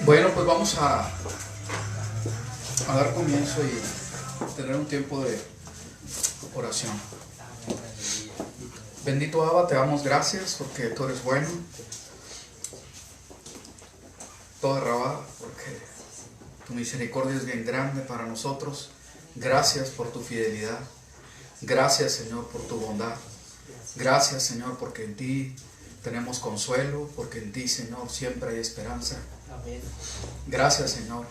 Bueno, pues vamos a dar comienzo y tener un tiempo de oración. Bendito Abba, te damos gracias porque tú eres bueno. Toda Rabá, porque tu misericordia es bien grande para nosotros. Gracias por tu fidelidad. Gracias, Señor, por tu bondad. Gracias, Señor, porque en ti tenemos consuelo, porque en ti, Señor, siempre hay esperanza. Gracias, Señor,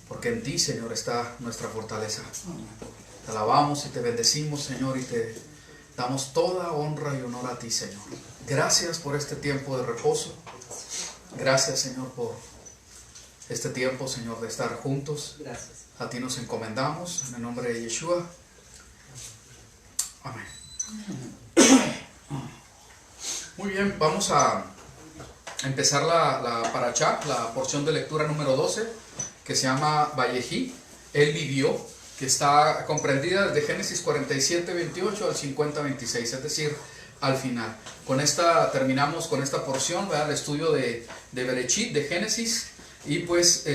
porque en ti, Señor, está nuestra fortaleza. Te alabamos y te bendecimos, Señor, y te damos toda honra y honor a ti, Señor. Gracias por este tiempo de reposo. Gracias, Señor, por este tiempo, Señor, de estar juntos. Gracias. A ti nos encomendamos, en el nombre de Yeshua. Amén. Muy bien, vamos a empezar la parashá, la porción de lectura número 12, que se llama Vayehi, Él vivió, que está comprendida desde Génesis 47, 28 al 50, 26, es decir, al final. Con esta terminamos con esta porción, ¿verdad? El estudio de Bereshit, de Génesis, y pues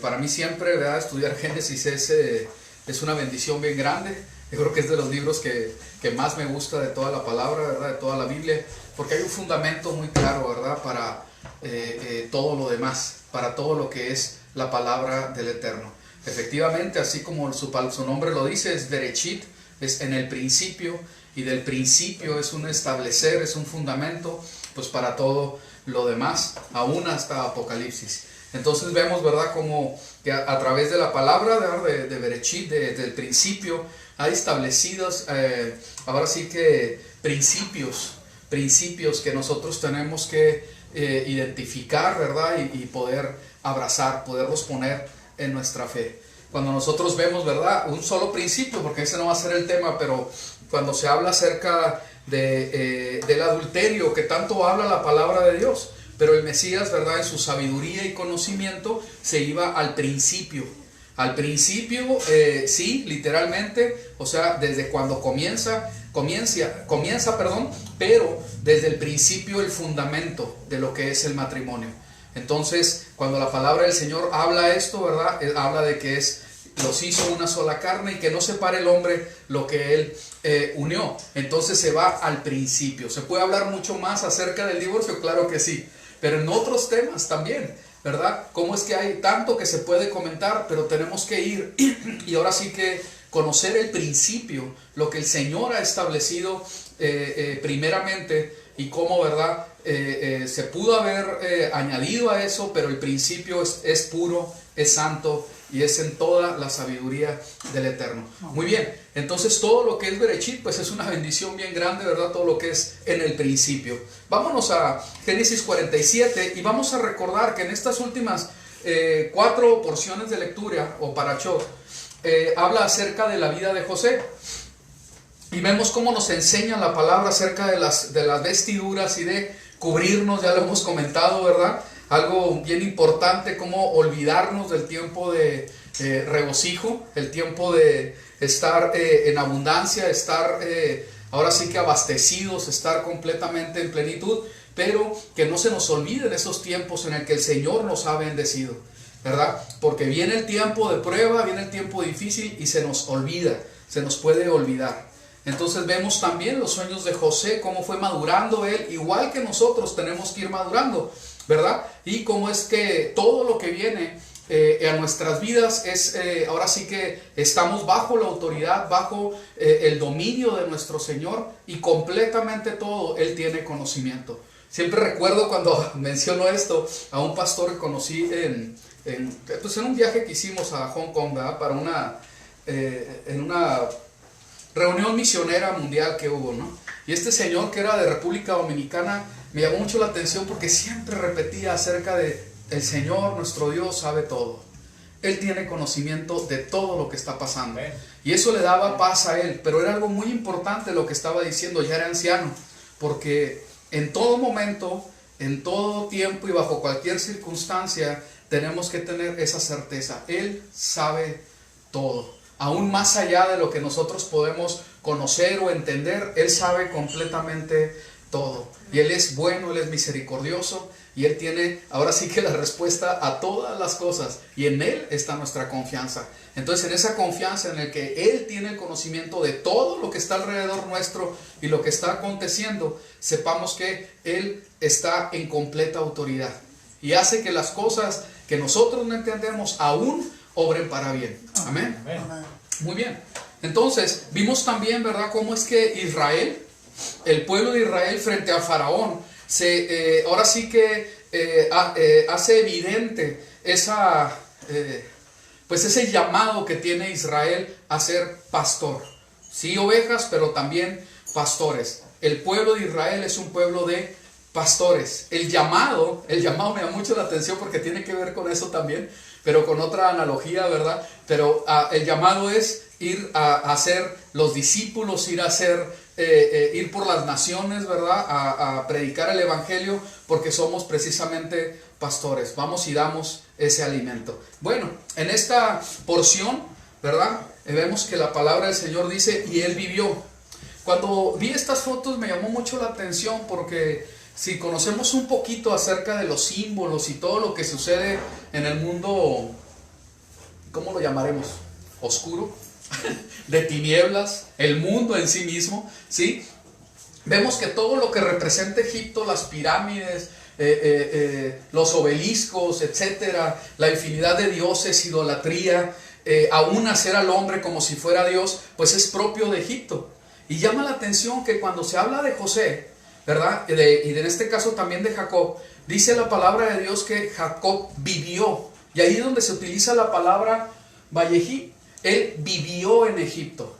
para mí siempre, ¿verdad? Estudiar Génesis es una bendición bien grande. Yo creo que es de los libros que más me gusta de toda la palabra, ¿verdad? De toda la Biblia, porque hay un fundamento muy claro, ¿verdad? Para todo lo demás, para todo lo que es la palabra del Eterno. Efectivamente, así como su nombre lo dice, es Bereshit, es en el principio, y del principio es un establecer, es un fundamento, pues para todo lo demás, aún hasta Apocalipsis. Entonces vemos, ¿verdad?, como que a través de la palabra, ¿verdad?, de Bereshit, desde el principio, hay establecidos, ahora sí que principios que nosotros tenemos que identificar, ¿verdad?, y poder abrazar, poderlos poner en nuestra fe. Cuando nosotros vemos, ¿verdad?, un solo principio, porque ese no va a ser el tema, pero cuando se habla acerca del adulterio, que tanto habla la palabra de Dios, pero el Mesías, ¿verdad?, en su sabiduría y conocimiento se iba al principio. Al principio, sí, literalmente, o sea, desde cuando comienza, pero desde el principio el fundamento de lo que es el matrimonio. Entonces, cuando la palabra del Señor habla esto, ¿verdad?, habla de que los hizo una sola carne y que no separe el hombre lo que él unió. Entonces se va al principio. ¿Se puede hablar mucho más acerca del divorcio? Claro que sí, pero en otros temas también, ¿verdad? Cómo es que hay tanto que se puede comentar, pero tenemos que ir y ahora sí que conocer el principio, lo que el Señor ha establecido primeramente, y cómo, ¿verdad?, se pudo haber añadido a eso, pero el principio es puro, es santo y es en toda la sabiduría del Eterno. Muy bien, entonces todo lo que es Bereshit, pues es una bendición bien grande, ¿verdad? Todo lo que es en el principio. Vámonos a Génesis 47 y vamos a recordar que en estas últimas 4 porciones de lectura, o parashot, habla acerca de la vida de José. Y vemos cómo nos enseña la palabra acerca de las vestiduras y de cubrirnos, ya lo hemos comentado, ¿verdad? Algo bien importante, cómo olvidarnos del tiempo de regocijo, el tiempo de estar en abundancia, estar ahora sí que abastecidos, estar completamente en plenitud, pero que no se nos olviden esos tiempos en el que el Señor nos ha bendecido, ¿verdad? Porque viene el tiempo de prueba, viene el tiempo difícil y se nos olvida, se nos puede olvidar. Entonces vemos también los sueños de José, cómo fue madurando él, igual que nosotros tenemos que ir madurando, ¿verdad? Y cómo es que todo lo que viene a nuestras vidas es, ahora sí que estamos bajo la autoridad, bajo el dominio de nuestro Señor, y completamente todo Él tiene conocimiento. Siempre recuerdo cuando menciono esto a un pastor que conocí en un viaje que hicimos a Hong Kong, ¿verdad?, para en una reunión misionera mundial que hubo, ¿no? Y este señor, que era de República Dominicana, me llamó mucho la atención porque siempre repetía acerca de el Señor, nuestro Dios, sabe todo. Él tiene conocimiento de todo lo que está pasando. Y eso le daba paz a él, pero era algo muy importante lo que estaba diciendo. Ya era anciano, porque en todo momento, en todo tiempo y bajo cualquier circunstancia tenemos que tener esa certeza. Él sabe todo. Aún más allá de lo que nosotros podemos conocer o entender, Él sabe completamente todo. Y Él es bueno, Él es misericordioso, y Él tiene ahora sí que la respuesta a todas las cosas, y en Él está nuestra confianza. Entonces, en esa confianza en el que Él tiene el conocimiento de todo lo que está alrededor nuestro y lo que está aconteciendo, sepamos que Él está en completa autoridad y hace que las cosas que nosotros no entendemos aún obren para bien. Amén. Muy bien. Entonces, vimos también, ¿verdad?, cómo es que Israel, el pueblo de Israel frente a Faraón, ahora sí que hace evidente ese llamado que tiene Israel a ser pastor. Sí, ovejas, pero también pastores. El pueblo de Israel es un pueblo de pastores. El llamado me da mucho la atención porque tiene que ver con eso también, pero con otra analogía, ¿verdad? Pero el llamado es ir a ser los discípulos, ir por las naciones, ¿verdad? A predicar el evangelio, porque somos precisamente pastores. Vamos y damos ese alimento. Bueno, en esta porción, ¿verdad?, vemos que la palabra del Señor dice, y Él vivió. Cuando vi estas fotos me llamó mucho la atención, porque si conocemos un poquito acerca de los símbolos y todo lo que sucede en el mundo, ¿cómo lo llamaremos? Oscuro, de tinieblas, el mundo en sí mismo, ¿sí? Vemos que todo lo que representa Egipto, las pirámides, los obeliscos, etcétera, la infinidad de dioses, idolatría, aún hacer al hombre como si fuera Dios, pues es propio de Egipto. Y llama la atención que cuando se habla de José, ¿verdad?, y en este caso también de Jacob, dice la palabra de Dios que Jacob vivió, y ahí es donde se utiliza la palabra Vayejí. Él vivió en Egipto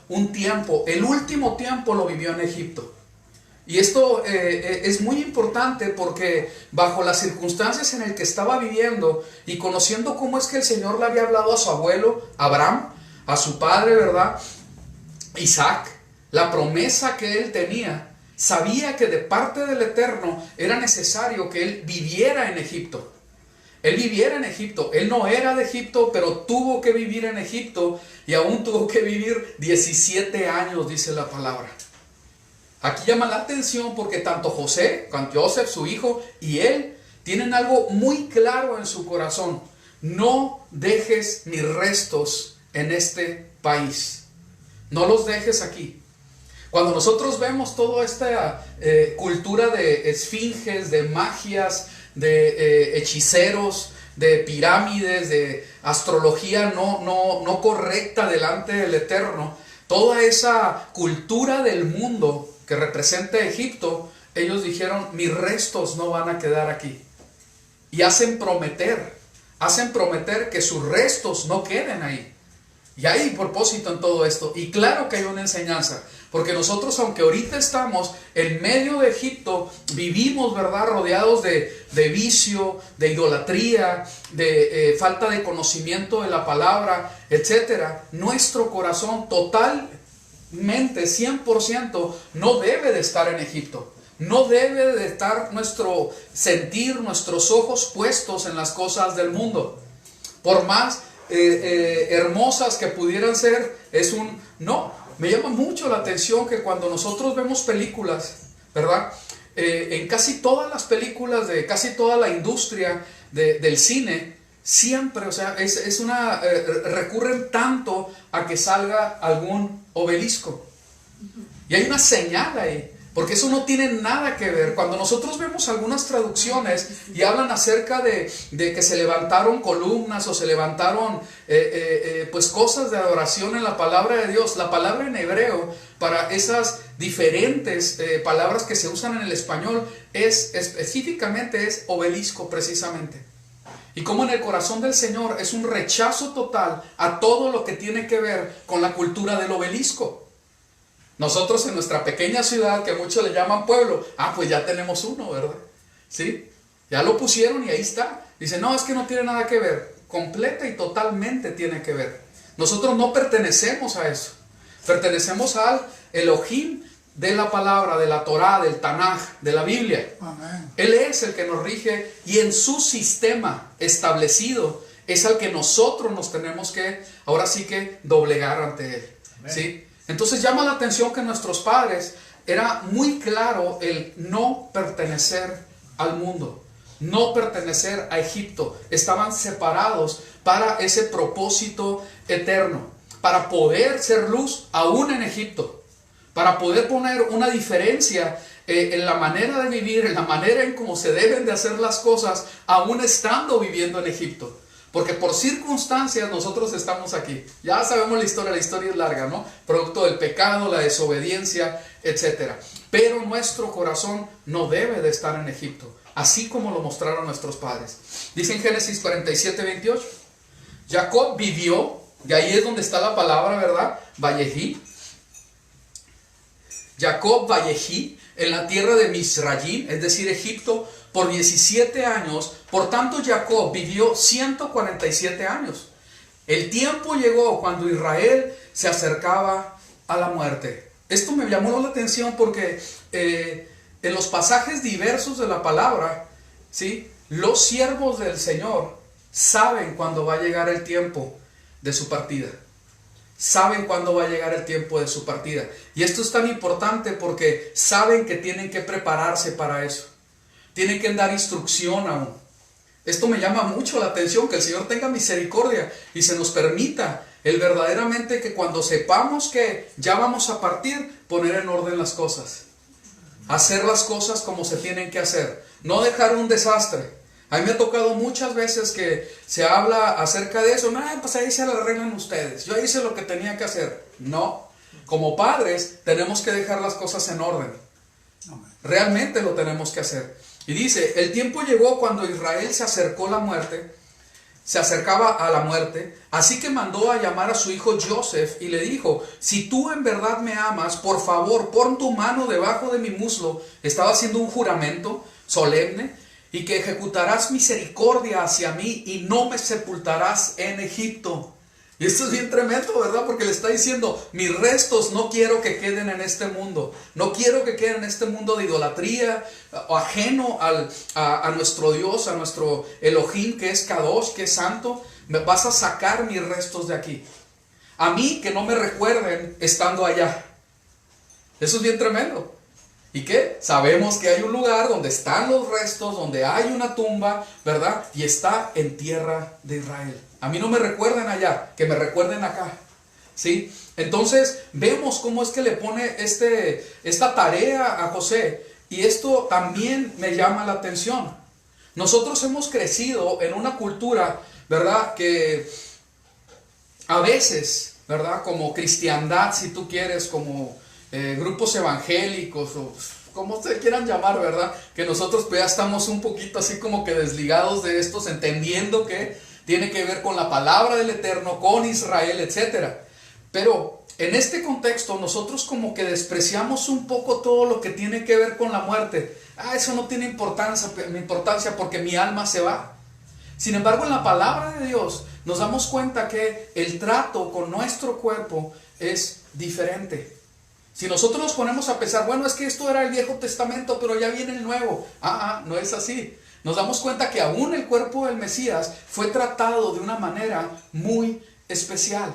un tiempo, el último tiempo lo vivió en Egipto. Y esto es muy importante porque bajo las circunstancias en el que estaba viviendo y conociendo cómo es que el Señor le había hablado a su abuelo Abraham, a su padre, ¿verdad?, Isaac, la promesa que él tenía, sabía que de parte del Eterno era necesario que él viviera en Egipto. Él viviera en Egipto. Él no era de Egipto, pero tuvo que vivir en Egipto, y aún tuvo que vivir 17 años, dice la palabra. Aquí llama la atención porque tanto José, Joseph, su hijo, y él tienen algo muy claro en su corazón: no dejes mis restos en este país, no los dejes aquí. Cuando nosotros vemos toda esta cultura de esfinges, de magias, de hechiceros, de pirámides, de astrología no correcta delante del Eterno, toda esa cultura del mundo que representa Egipto, ellos dijeron: mis restos no van a quedar aquí. Y hacen prometer que sus restos no queden ahí. Y hay propósito en todo esto. Y claro que hay una enseñanza. Porque nosotros, aunque ahorita estamos en medio de Egipto, vivimos, ¿verdad?, rodeados de vicio, de idolatría, de falta de conocimiento de la palabra, etcétera. Nuestro corazón totalmente, 100%, no debe de estar en Egipto. No debe de estar nuestro sentir, nuestros ojos puestos en las cosas del mundo. Por más hermosas que pudieran ser, no. Me llama mucho la atención que cuando nosotros vemos películas, ¿verdad?, en casi todas las películas de casi toda la industria del cine, siempre, o sea, recurren tanto a que salga algún obelisco. Y hay una señal ahí, porque eso no tiene nada que ver. Cuando nosotros vemos algunas traducciones y hablan acerca de que se levantaron columnas o se levantaron pues cosas de adoración en la palabra de Dios, la palabra en hebreo para esas diferentes palabras que se usan en el español específicamente es obelisco, precisamente. Y como en el corazón del Señor es un rechazo total a todo lo que tiene que ver con la cultura del obelisco. Nosotros en nuestra pequeña ciudad, que muchos le llaman pueblo, pues ya tenemos uno, ¿verdad? ¿Sí? Ya lo pusieron y ahí está. Dice, no, es que no tiene nada que ver. Completa y totalmente tiene que ver. Nosotros no pertenecemos a eso. Pertenecemos al Elohim de la palabra, de la Torá, del Tanaj, de la Biblia. Amén. Él es el que nos rige, y en su sistema establecido es al que nosotros nos tenemos que, ahora sí que, doblegar ante él. Amén. ¿Sí? Entonces llama la atención que nuestros padres era muy claro el no pertenecer al mundo, no pertenecer a Egipto. Estaban separados para ese propósito eterno, para poder ser luz aún en Egipto, para poder poner una diferencia en la manera de vivir, en la manera en cómo se deben de hacer las cosas, aún estando viviendo en Egipto. Porque por circunstancias nosotros estamos aquí. Ya sabemos la historia es larga, ¿no? Producto del pecado, la desobediencia, etc. Pero nuestro corazón no debe de estar en Egipto, así como lo mostraron nuestros padres. Dice en Génesis 47:28, Jacob vivió, y ahí es donde está la palabra, ¿verdad? Vallejí. Jacob Vallejí, en la tierra de Misrayim, es decir, Egipto, por 17 años. Por tanto, Jacob vivió 147 años. El tiempo llegó cuando Israel se acercaba a la muerte. Esto me llamó la atención porque en los pasajes diversos de la palabra, ¿sí?, los siervos del Señor saben cuándo va a llegar el tiempo de su partida. Saben cuándo va a llegar el tiempo de su partida. Y esto es tan importante porque saben que tienen que prepararse para eso. Tienen que dar instrucción aún. Esto me llama mucho la atención, que el Señor tenga misericordia y se nos permita el verdaderamente que cuando sepamos que ya vamos a partir, poner en orden las cosas. Hacer las cosas como se tienen que hacer. No dejar un desastre. A mí me ha tocado muchas veces que se habla acerca de eso. No, pues ahí se lo arreglan ustedes. Yo hice lo que tenía que hacer. No. Como padres tenemos que dejar las cosas en orden. Realmente lo tenemos que hacer. Y dice, el tiempo llegó cuando Israel se acercaba a la muerte, así que mandó a llamar a su hijo Joseph y le dijo, si tú en verdad me amas, por favor, pon tu mano debajo de mi muslo. Estaba haciendo un juramento solemne, y que ejecutarás misericordia hacia mí y no me sepultarás en Egipto. Y esto es bien tremendo, ¿verdad? Porque le está diciendo, mis restos no quiero que queden en este mundo. No quiero que queden en este mundo de idolatría, o ajeno a nuestro Dios, a nuestro Elohim, que es Kadosh, que es santo. Me vas a sacar mis restos de aquí. A mí que no me recuerden estando allá. Eso es bien tremendo. ¿Y qué? Sabemos que hay un lugar donde están los restos, donde hay una tumba, ¿verdad? Y está en tierra de Israel. A mí no me recuerden allá, que me recuerden acá, ¿sí? Entonces vemos cómo es que le pone esta tarea a José. Y esto también me llama la atención. Nosotros hemos crecido en una cultura, ¿verdad?, que a veces, ¿verdad?, como cristiandad, si tú quieres, como grupos evangélicos o como ustedes quieran llamar, ¿verdad?, que nosotros pues ya estamos un poquito así como que desligados de estos, entendiendo que tiene que ver con la palabra del Eterno, con Israel, etc. Pero en este contexto nosotros como que despreciamos un poco todo lo que tiene que ver con la muerte. Eso no tiene importancia porque mi alma se va. Sin embargo, en la palabra de Dios nos damos cuenta que el trato con nuestro cuerpo es diferente. Si nosotros nos ponemos a pensar, bueno, es que esto era el Viejo Testamento, pero ya viene el Nuevo. No es así. Nos damos cuenta que aún el cuerpo del Mesías fue tratado de una manera muy especial.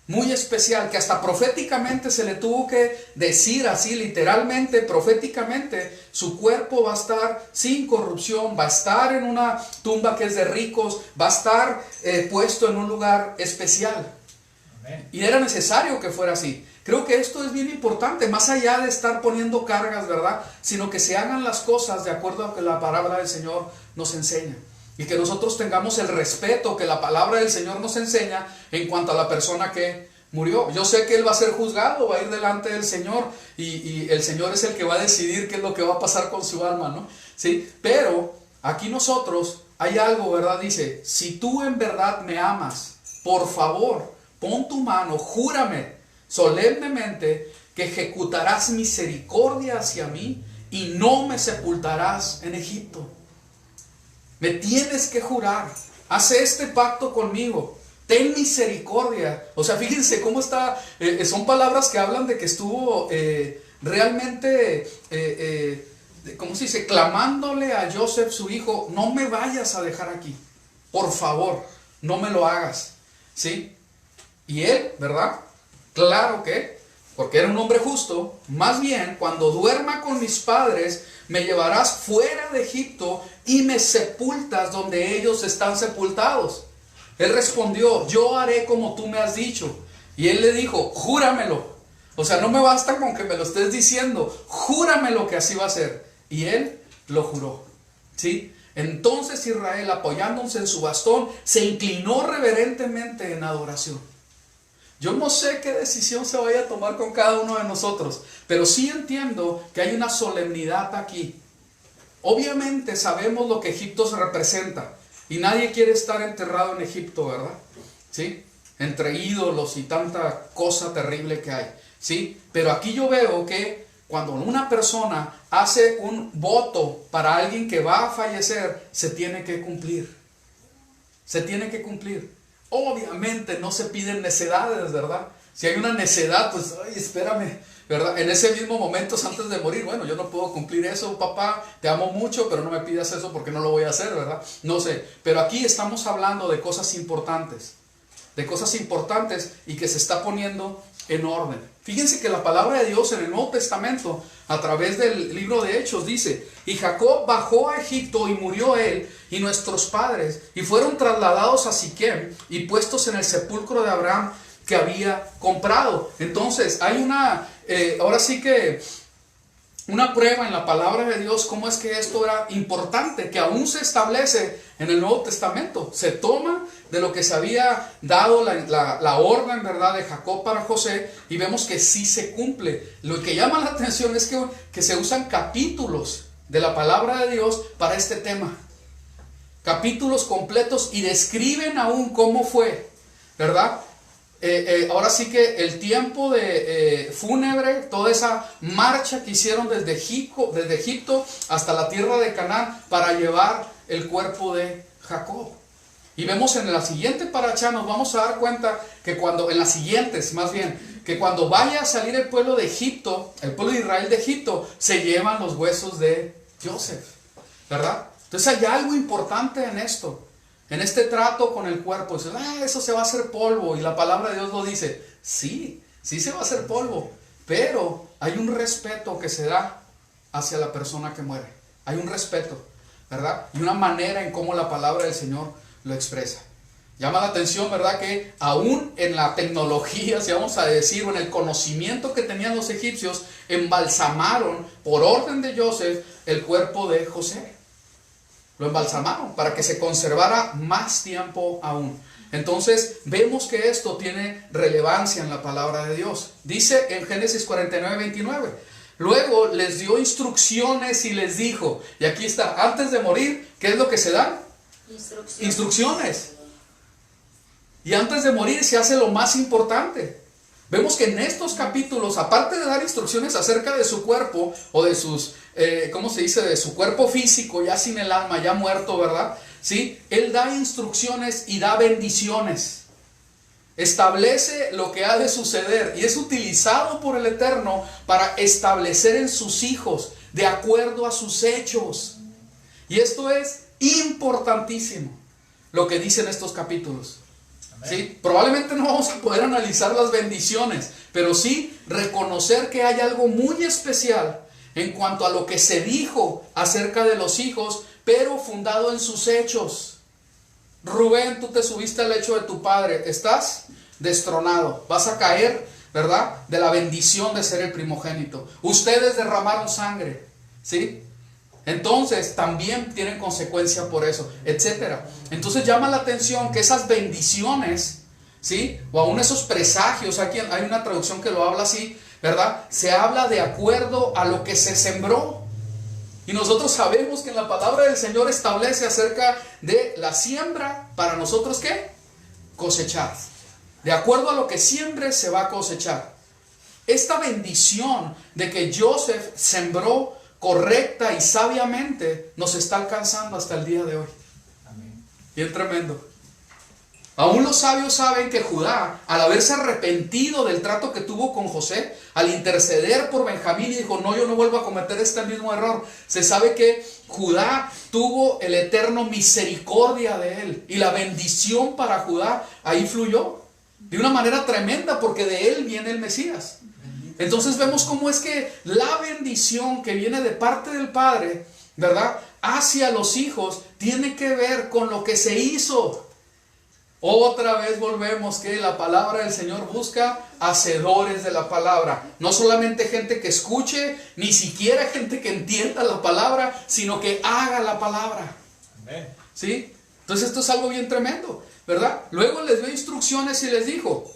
Muy especial, que hasta proféticamente se le tuvo que decir así, literalmente, proféticamente, su cuerpo va a estar sin corrupción, va a estar en una tumba que es de ricos, va a estar puesto en un lugar especial. Amén. Y era necesario que fuera así. Creo que esto es bien importante, más allá de estar poniendo cargas, ¿verdad?, sino que se hagan las cosas de acuerdo a lo que la palabra del Señor nos enseña. Y que nosotros tengamos el respeto que la palabra del Señor nos enseña en cuanto a la persona que murió. Yo sé que él va a ser juzgado, va a ir delante del Señor y el Señor es el que va a decidir qué es lo que va a pasar con su alma, ¿no? ¿Sí? Pero aquí nosotros hay algo, ¿verdad? Dice, si tú en verdad me amas, por favor, pon tu mano, júrame solemnemente que ejecutarás misericordia hacia mí y no me sepultarás en Egipto. Me tienes que jurar, haz este pacto conmigo, ten misericordia. O sea, fíjense cómo está, son palabras que hablan de que estuvo realmente, ¿cómo se dice?, clamándole a Joseph, su hijo, no me vayas a dejar aquí, por favor, no me lo hagas, ¿sí? Y él, ¿verdad?, claro que porque era un hombre justo, más bien cuando duerma con mis padres, me llevarás fuera de Egipto y me sepultas donde ellos están sepultados. Él respondió, yo haré como tú me has dicho. Y él le dijo, júramelo. O sea, no me basta con que me lo estés diciendo, júramelo que así va a ser. Y él lo juró. ¿Sí? Entonces Israel, apoyándose en su bastón, se inclinó reverentemente en adoración. Yo no sé qué decisión se vaya a tomar con cada uno de nosotros, pero sí entiendo que hay una solemnidad aquí. Obviamente sabemos lo que Egipto se representa y nadie quiere estar enterrado en Egipto, ¿verdad? ¿Sí? Entre ídolos y tanta cosa terrible que hay, ¿sí? Pero aquí yo veo que cuando una persona hace un voto para alguien que va a fallecer, se tiene que cumplir. Se tiene que cumplir. Obviamente no se piden necedades, ¿verdad? Si hay una necedad, pues, ay, espérame, ¿verdad? En ese mismo momento, antes de morir, bueno, yo no puedo cumplir eso, papá, te amo mucho, pero no me pidas eso porque no lo voy a hacer, ¿verdad? No sé, pero aquí estamos hablando de cosas importantes y que se está poniendo en orden. Fíjense que la palabra de Dios en el Nuevo Testamento, a través del libro de Hechos, dice, y Jacob bajó a Egipto y murió él y nuestros padres, y fueron trasladados a Siquem y puestos en el sepulcro de Abraham que había comprado. Entonces hay una, ahora sí que una prueba en la palabra de Dios, cómo es que esto era importante, que aún se establece en el Nuevo Testamento. Se toma de lo que se había dado la orden, ¿verdad?, de Jacob para José, y vemos que sí se cumple. Lo que llama la atención es que se usan capítulos de la palabra de Dios para este tema. Capítulos completos, y describen aún cómo fue, ¿verdad? Ahora sí que el tiempo de fúnebre, toda esa marcha que hicieron desde Egipto hasta la tierra de Canaán para llevar el cuerpo de Jacob. Y vemos en la siguiente paracha, nos vamos a dar cuenta que en las siguientes más bien, que cuando vaya a salir el pueblo de Egipto, el pueblo de Israel de Egipto, se llevan los huesos de Joseph, ¿verdad? Entonces hay algo importante en esto. En este trato con el cuerpo, dices, eso se va a hacer polvo, y la palabra de Dios lo dice, sí se va a hacer polvo, pero hay un respeto que se da hacia la persona que muere, hay un respeto, ¿verdad? Y una manera en cómo la palabra del Señor lo expresa. Llama la atención, ¿verdad?, que aún en la tecnología, si vamos a decir, o en el conocimiento que tenían los egipcios, embalsamaron por orden de Joseph el cuerpo de José. Lo embalsamaron para que se conservara más tiempo aún. Entonces vemos que esto tiene relevancia en la palabra de Dios. Dice en Génesis 49:29, luego les dio instrucciones y les dijo, y aquí está, antes de morir, ¿qué es lo que se dan? Instrucciones. Y antes de morir se hace lo más importante. Vemos que en estos capítulos, aparte de dar instrucciones acerca de su cuerpo, o de sus, ¿cómo se dice?, de su cuerpo físico, ya sin el alma, ya muerto, ¿verdad? ¿Sí? Él da instrucciones y da bendiciones. Establece lo que ha de suceder y es utilizado por el Eterno para establecer en sus hijos, de acuerdo a sus hechos. Y esto es importantísimo, lo que dicen estos capítulos. ¿Sí? Probablemente no vamos a poder analizar las bendiciones, pero sí reconocer que hay algo muy especial en cuanto a lo que se dijo acerca de los hijos, pero fundado en sus hechos. Rubén, tú te subiste al lecho de tu padre, estás destronado, vas a caer, ¿verdad?, de la bendición de ser el primogénito. Ustedes derramaron sangre, ¿sí? Entonces también tienen consecuencia por eso, etcétera. Entonces llama la atención que esas bendiciones, ¿sí?, o aún esos presagios, aquí hay una traducción que lo habla así, ¿verdad?, se habla de acuerdo a lo que se sembró. Y nosotros sabemos que en la palabra del Señor establece acerca de la siembra, para nosotros ¿qué? Cosechar. De acuerdo a lo que siembre se va a cosechar. Esta bendición de que Joseph sembró correcta y sabiamente nos está alcanzando hasta el día de hoy. Amén. Bien tremendo. Aún los sabios saben que Judá, al haberse arrepentido del trato que tuvo con José, al interceder por Benjamín y dijo, no, yo no vuelvo a cometer este mismo error, se sabe que Judá tuvo el eterno misericordia de él, y la bendición para Judá ahí fluyó de una manera tremenda, porque de él viene el Mesías. Entonces vemos cómo es que la bendición que viene de parte del Padre, ¿verdad?, hacia los hijos, tiene que ver con lo que se hizo. Otra vez volvemos que la palabra del Señor busca hacedores de la palabra. No solamente gente que escuche, ni siquiera gente que entienda la palabra, sino que haga la palabra. Amén. ¿Sí? Entonces esto es algo bien tremendo, ¿verdad? Luego les dio instrucciones y les dijo: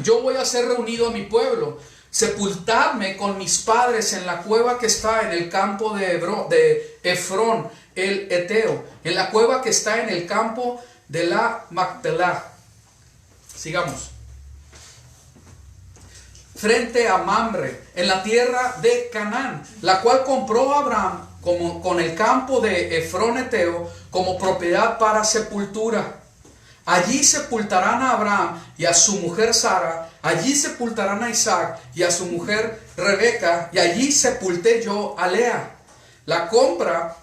yo voy a ser reunido a mi pueblo. Sepultadme con mis padres en la cueva que está en el campo de Efrón, el Eteo, en la cueva que está en el campo de la Macpelá. Sigamos. Frente a Mamre, en la tierra de Canaán, la cual compró Abraham con el campo de Efrón Eteo como propiedad para sepultura. Allí sepultarán a Abraham y a su mujer Sara. Allí sepultarán a Isaac y a su mujer Rebeca. Y allí sepulté yo a Lea. La compra,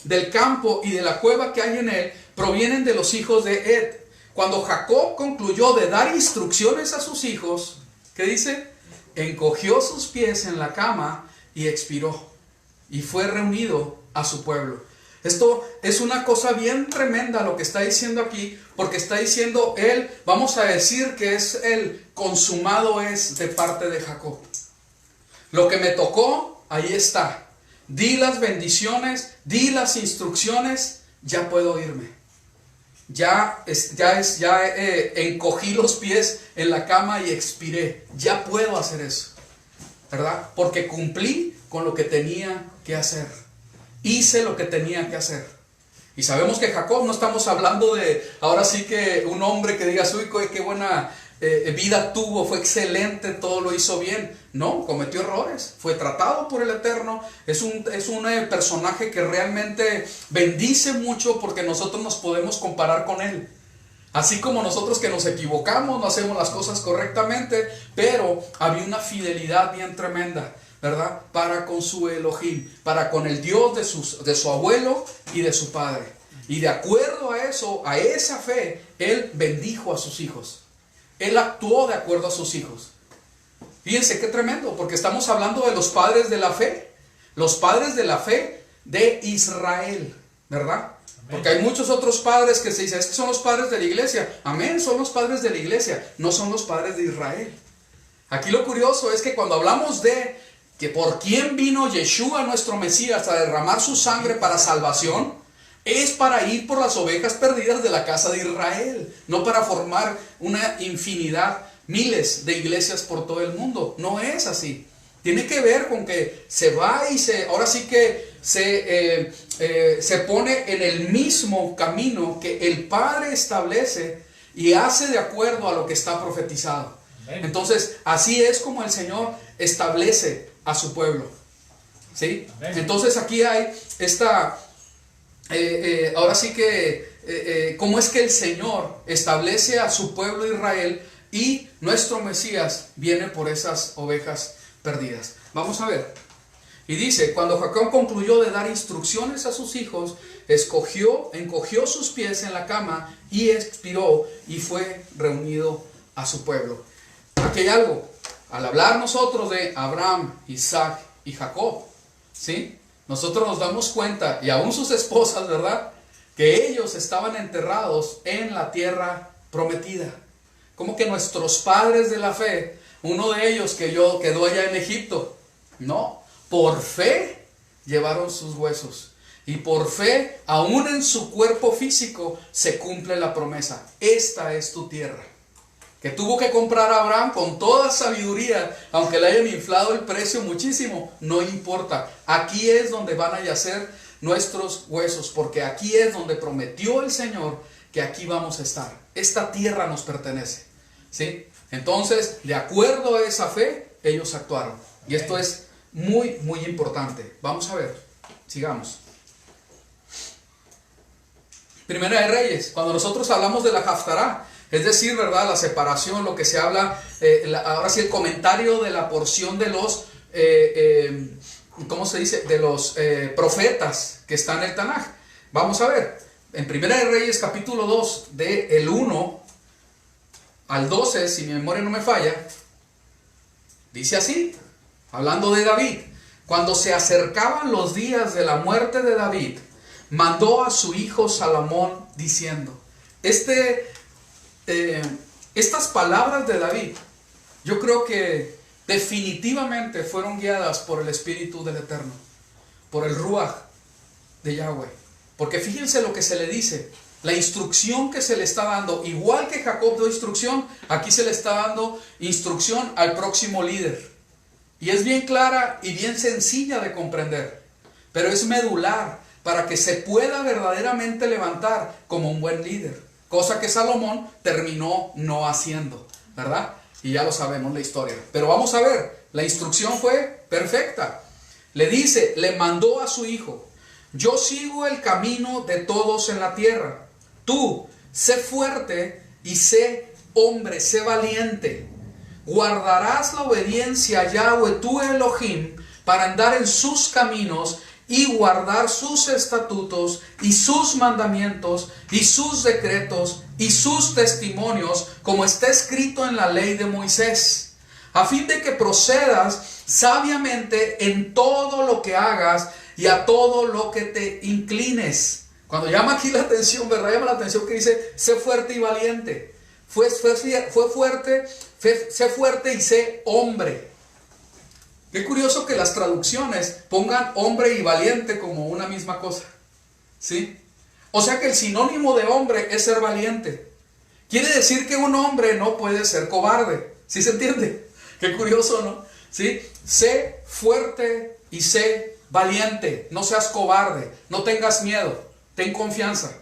del campo y de la cueva que hay en él provienen de los hijos de Ed. Cuando Jacob concluyó de dar instrucciones a sus hijos, ¿qué dice? Encogió sus pies en la cama y expiró. Y fue reunido a su pueblo. Esto es una cosa bien tremenda lo que está diciendo aquí, porque está diciendo él, vamos a decir que es el consumado es de parte de Jacob. Lo que me tocó, ahí está. Di las bendiciones, di las instrucciones, ya puedo irme. Ya encogí los pies en la cama y expiré. Ya puedo hacer eso, ¿verdad? Porque cumplí con lo que tenía que hacer. Hice lo que tenía que hacer. Y sabemos que Jacob, no estamos hablando de, ahora sí que un hombre que diga, uy, qué buena vida tuvo, fue excelente, todo lo hizo bien. No, cometió errores, fue tratado por el Eterno. Es un personaje que realmente bendice mucho porque nosotros nos podemos comparar con él. Así como nosotros que nos equivocamos, no hacemos las cosas correctamente, pero había una fidelidad bien tremenda, ¿verdad? Para con su Elohim, para con el Dios de su abuelo y de su padre. Y de acuerdo a eso, a esa fe, él bendijo a sus hijos. Él actuó de acuerdo a sus hijos. Fíjense qué tremendo, porque estamos hablando de los padres de la fe. Los padres de la fe de Israel, ¿verdad? Amén. Porque hay muchos otros padres que se dicen, es que son los padres de la iglesia. Amén, son los padres de la iglesia, no son los padres de Israel. Aquí lo curioso es que cuando hablamos de que por quién vino Yeshua nuestro Mesías a derramar su sangre para salvación, es para ir por las ovejas perdidas de la casa de Israel, no para formar una infinidad, miles de iglesias por todo el mundo. No es así. Tiene que ver con que se va y ahora sí que se pone en el mismo camino que el Padre establece y hace de acuerdo a lo que está profetizado. Entonces, así es como el Señor establece a su pueblo. ¿Sí? Entonces aquí hay esta, ahora sí que, cómo es que el Señor establece a su pueblo Israel y nuestro Mesías viene por esas ovejas perdidas. Vamos a ver. Y dice, cuando Jacob concluyó de dar instrucciones a sus hijos, encogió sus pies en la cama y expiró y fue reunido a su pueblo. Aquí hay algo. Al hablar nosotros de Abraham, Isaac y Jacob, ¿sí? Nosotros nos damos cuenta, y aún sus esposas, ¿verdad?, que ellos estaban enterrados en la tierra prometida. Como que nuestros padres de la fe, uno de ellos quedó allá en Egipto. No, por fe llevaron sus huesos. Y por fe, aún en su cuerpo físico, se cumple la promesa. Esta es tu tierra. Que tuvo que comprar a Abraham con toda sabiduría, aunque le hayan inflado el precio muchísimo, no importa. Aquí es donde van a yacer nuestros huesos, porque aquí es donde prometió el Señor que aquí vamos a estar. Esta tierra nos pertenece, ¿sí? Entonces, de acuerdo a esa fe, ellos actuaron. Y esto es muy, muy importante. Vamos a ver, sigamos. Primera de Reyes, cuando nosotros hablamos de la Haftará, es decir, ¿verdad?, la separación, lo que se habla, ahora sí el comentario de la porción de los, ¿cómo se dice?, de los profetas que están en el Tanaj. Vamos a ver, en Primera de Reyes capítulo 2, del 1 al 12, si mi memoria no me falla, Dice así, hablando de David: cuando se acercaban los días de la muerte de David, mandó a su hijo Salomón diciendo. Estas palabras de David, yo creo que definitivamente fueron guiadas por el Espíritu del Eterno, por el Ruach de Yahweh. Porque fíjense lo que se le dice, la instrucción que se le está dando. Igual que Jacob dio instrucción, aquí se le está dando instrucción al próximo líder. Y es bien clara y bien sencilla de comprender, pero es medular para que se pueda verdaderamente levantar como un buen líder. Cosa que Salomón terminó no haciendo, ¿verdad? Y ya lo sabemos la historia. Pero vamos a ver, la instrucción fue perfecta. Le dice, le mandó a su hijo: yo sigo el camino de todos en la tierra. Tú, sé fuerte y sé hombre, sé valiente. Guardarás la obediencia a Yahweh tu Elohim para andar en sus caminos y guardar sus estatutos y sus mandamientos y sus decretos y sus testimonios, como está escrito en la ley de Moisés, a fin de que procedas sabiamente en todo lo que hagas y a todo lo que te inclines. Cuando llama aquí la atención, ¿verdad? Llama la atención que dice, sé fuerte y valiente. Sé fuerte y sé hombre. Qué curioso que las traducciones pongan hombre y valiente como una misma cosa, ¿sí? O sea que el sinónimo de hombre es ser valiente. Quiere decir que un hombre no puede ser cobarde. ¿Sí se entiende? Qué curioso, ¿no? ¿Sí? Sé fuerte y sé valiente. No seas cobarde. No tengas miedo. Ten confianza.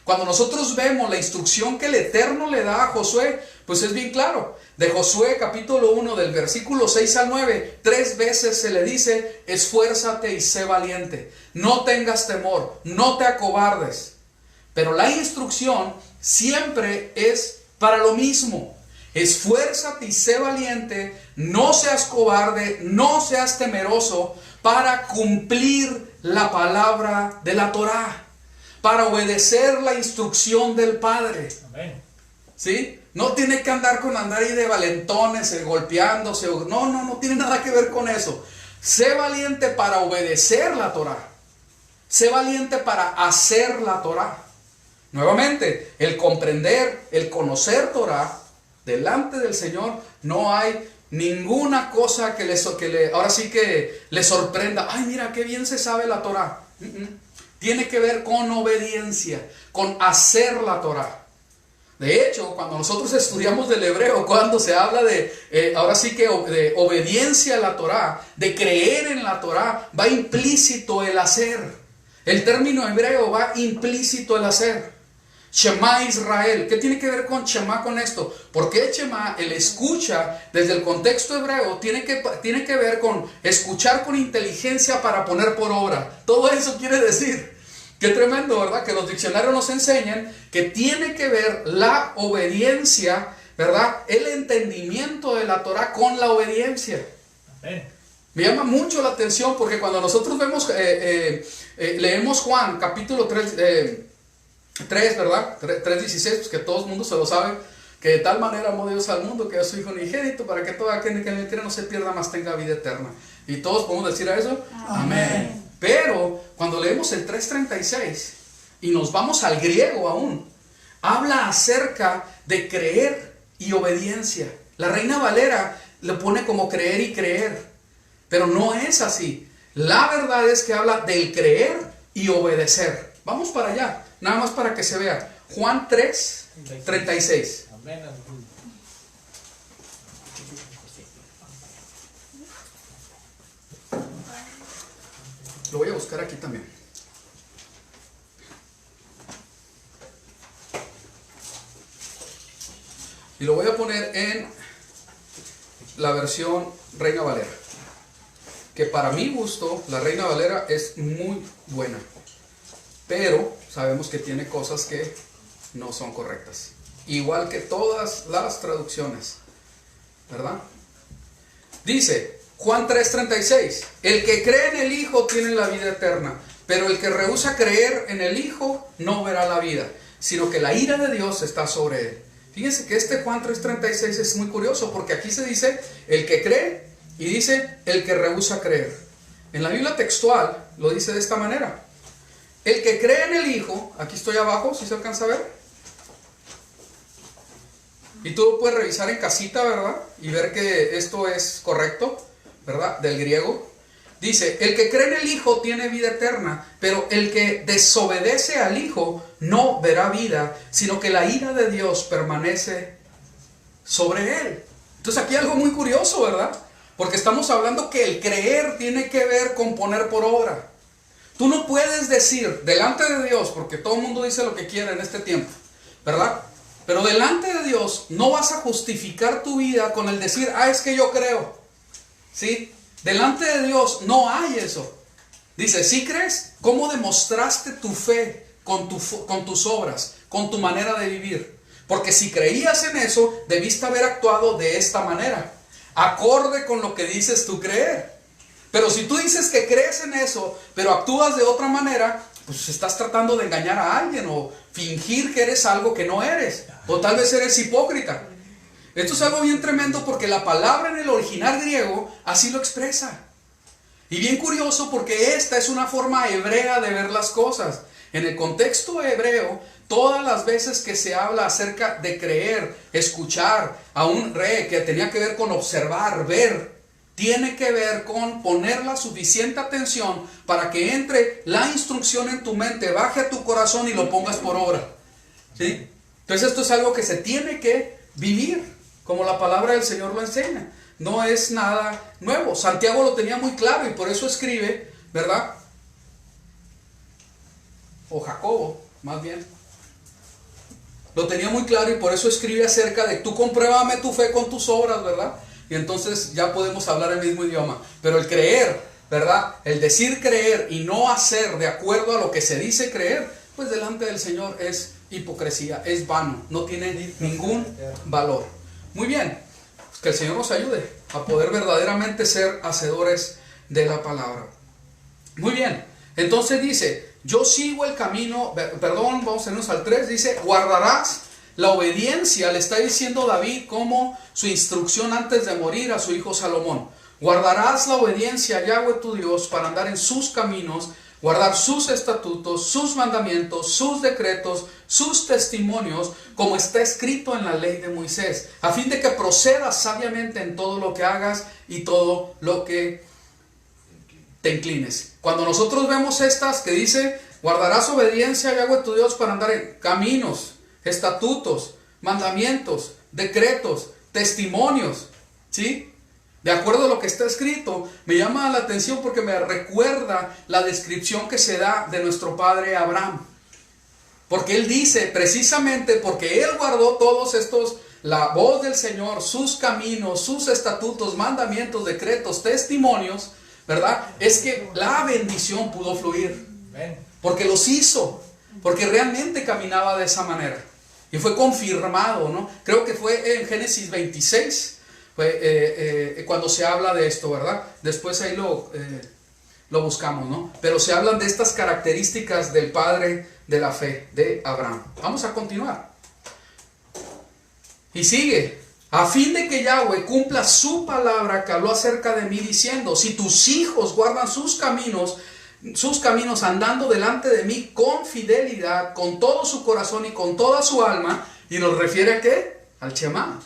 Cuando nosotros vemos la instrucción que el Eterno le da a Josué, pues es bien claro. De Josué capítulo 1 del versículo 6 al 9, 3 veces se le dice: esfuérzate y sé valiente. No tengas temor, no te acobardes. Pero la instrucción siempre es para lo mismo. Esfuérzate y sé valiente, no seas cobarde, no seas temeroso, para cumplir la palabra de la Torá, para obedecer la instrucción del Padre. Amén. ¿Sí? No tiene que andar ahí de valentones, golpeándose. No tiene nada que ver con eso. Sé valiente para obedecer la Torá. Sé valiente para hacer la Torá. Nuevamente, el comprender, el conocer Torá, delante del Señor, no hay ninguna cosa que ahora sí que le sorprenda. Ay, mira, qué bien se sabe la Torá. Tiene que ver con obediencia, con hacer la Torá. De hecho, cuando nosotros estudiamos del hebreo, cuando se habla ahora sí que de obediencia a la Torá, de creer en la Torá, va implícito el hacer. El término hebreo va implícito el hacer. Shema Israel. ¿Qué tiene que ver con Shema con esto? Porque Shema, el escucha, desde el contexto hebreo, tiene que ver con escuchar con inteligencia para poner por obra. Todo eso quiere decir. Qué tremendo, ¿verdad? Que los diccionarios nos enseñan que tiene que ver la obediencia, ¿verdad? El entendimiento de la Torah con la obediencia. Amén. Me llama mucho la atención porque cuando nosotros vemos, leemos Juan capítulo 3, 3, ¿verdad? 3:16, pues que todo el mundo se lo sabe, que de tal manera amó Dios al mundo que a su Hijo unigénito para que todo aquel que en él cree no se pierda, mas tenga vida eterna. Y todos podemos decir a eso, amén. Pero cuando leemos el 3:36 y nos vamos al griego aún, habla acerca de creer y obediencia. La Reina Valera le pone como creer y creer, pero no es así. La verdad es que habla del creer y obedecer. Vamos para allá, nada más para que se vea. Juan 3:36. Amén. Lo voy a buscar aquí también. Y lo voy a poner en la versión Reina Valera. Que para mi gusto, la Reina Valera es muy buena. Pero sabemos que tiene cosas que no son correctas. Igual que todas las traducciones. ¿Verdad? Dice Juan 3:36, el que cree en el Hijo tiene la vida eterna, pero el que rehúsa creer en el Hijo no verá la vida, sino que la ira de Dios está sobre él. Fíjense que este Juan 3:36 es muy curioso, porque aquí se dice el que cree Y dice, el que rehúsa creer. En la Biblia textual lo dice de esta manera. El que cree en el Hijo, aquí estoy abajo, si se alcanza a ver. Y tú lo puedes revisar en casita, ¿verdad? Y ver que esto es correcto, ¿verdad? Del griego. Dice, el que cree en el Hijo tiene vida eterna, pero el que desobedece al Hijo no verá vida, sino que la ira de Dios permanece sobre él. Entonces aquí hay algo muy curioso, ¿verdad? Porque estamos hablando que el creer tiene que ver con poner por obra. Tú no puedes decir delante de Dios, porque todo el mundo dice lo que quiere en este tiempo, ¿verdad? Pero delante de Dios no vas a justificar tu vida con el decir, es que yo creo, ¿sí? Delante de Dios no hay eso. Dice, ¿sí crees? ¿Cómo demostraste tu fe con tus obras, con tu manera de vivir? Porque si creías en eso, debiste haber actuado de esta manera, acorde con lo que dices tú creer. Pero si tú dices que crees en eso, pero actúas de otra manera, pues estás tratando de engañar a alguien o fingir que eres algo que no eres. O tal vez eres hipócrita. Esto es algo bien tremendo porque la palabra en el original griego así lo expresa. Y bien curioso porque esta es una forma hebrea de ver las cosas. En el contexto hebreo, todas las veces que se habla acerca de creer, escuchar a un rey que tenía que ver con observar, ver, tiene que ver con poner la suficiente atención para que entre la instrucción en tu mente, baje a tu corazón y lo pongas por obra. ¿Sí? Entonces esto es algo que se tiene que vivir, como la palabra del Señor lo enseña. No es nada nuevo. Santiago lo tenía muy claro y por eso escribe, ¿verdad? O Jacobo, más bien. Lo tenía muy claro y por eso escribe acerca de tú compruébame tu fe con tus obras, ¿verdad? Y entonces ya podemos hablar el mismo idioma. Pero el creer, ¿verdad? El decir creer y no hacer de acuerdo a lo que se dice creer, pues delante del Señor es hipocresía, es vano, no tiene ningún valor. Muy bien, pues que el Señor nos ayude a poder verdaderamente ser hacedores de la palabra. Muy bien, entonces dice, yo sigo el camino, perdón, vamos a irnos al 3, dice, guardarás la obediencia, le está diciendo David como su instrucción antes de morir a su hijo Salomón. Guardarás la obediencia a Yahweh tu Dios para andar en sus caminos, guardar sus estatutos, sus mandamientos, sus decretos, sus testimonios, como está escrito en la ley de Moisés, a fin de que procedas sabiamente en todo lo que hagas y todo lo que te inclines. Cuando nosotros vemos estas que dice, guardarás obediencia a Yahweh tu Dios para andar en caminos, estatutos, mandamientos, decretos, testimonios, ¿sí? De acuerdo a lo que está escrito, me llama la atención porque me recuerda la descripción que se da de nuestro padre Abraham. Porque él dice, precisamente porque él guardó todos estos, la voz del Señor, sus caminos, sus estatutos, mandamientos, decretos, testimonios, ¿verdad? Es que la bendición pudo fluir. Porque los hizo, porque realmente caminaba de esa manera. Y fue confirmado, ¿no? Creo que fue en Génesis 26, cuando se habla de esto, ¿verdad? Después ahí lo buscamos, ¿no? Pero se hablan de estas características del padre de la fe, de Abraham. Vamos a continuar. Y sigue, a fin de que Yahweh cumpla su palabra que habló acerca de mí diciendo, si tus hijos guardan sus caminos andando delante de mí con fidelidad, con todo su corazón y con toda su alma, y nos refiere a ¿qué? Al Shema,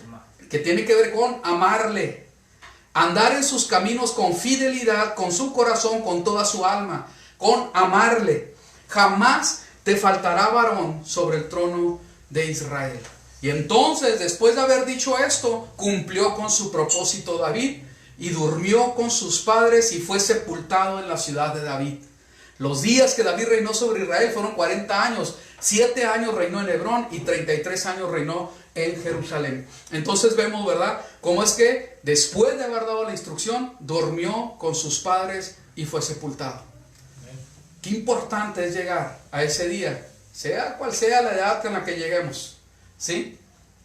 que tiene que ver con amarle, andar en sus caminos con fidelidad, con su corazón, con toda su alma, con amarle. Jamás te faltará varón sobre el trono de Israel. Y entonces, después de haber dicho esto, cumplió con su propósito David y durmió con sus padres y fue sepultado en la ciudad de David. Los días que David reinó sobre Israel fueron 40 años. 7 años reinó en Hebrón y 33 años reinó en Jerusalén. Entonces vemos, ¿verdad?, cómo es que después de haber dado la instrucción, durmió con sus padres y fue sepultado. Qué importante es llegar a ese día, sea cual sea la edad en la que lleguemos, ¿sí?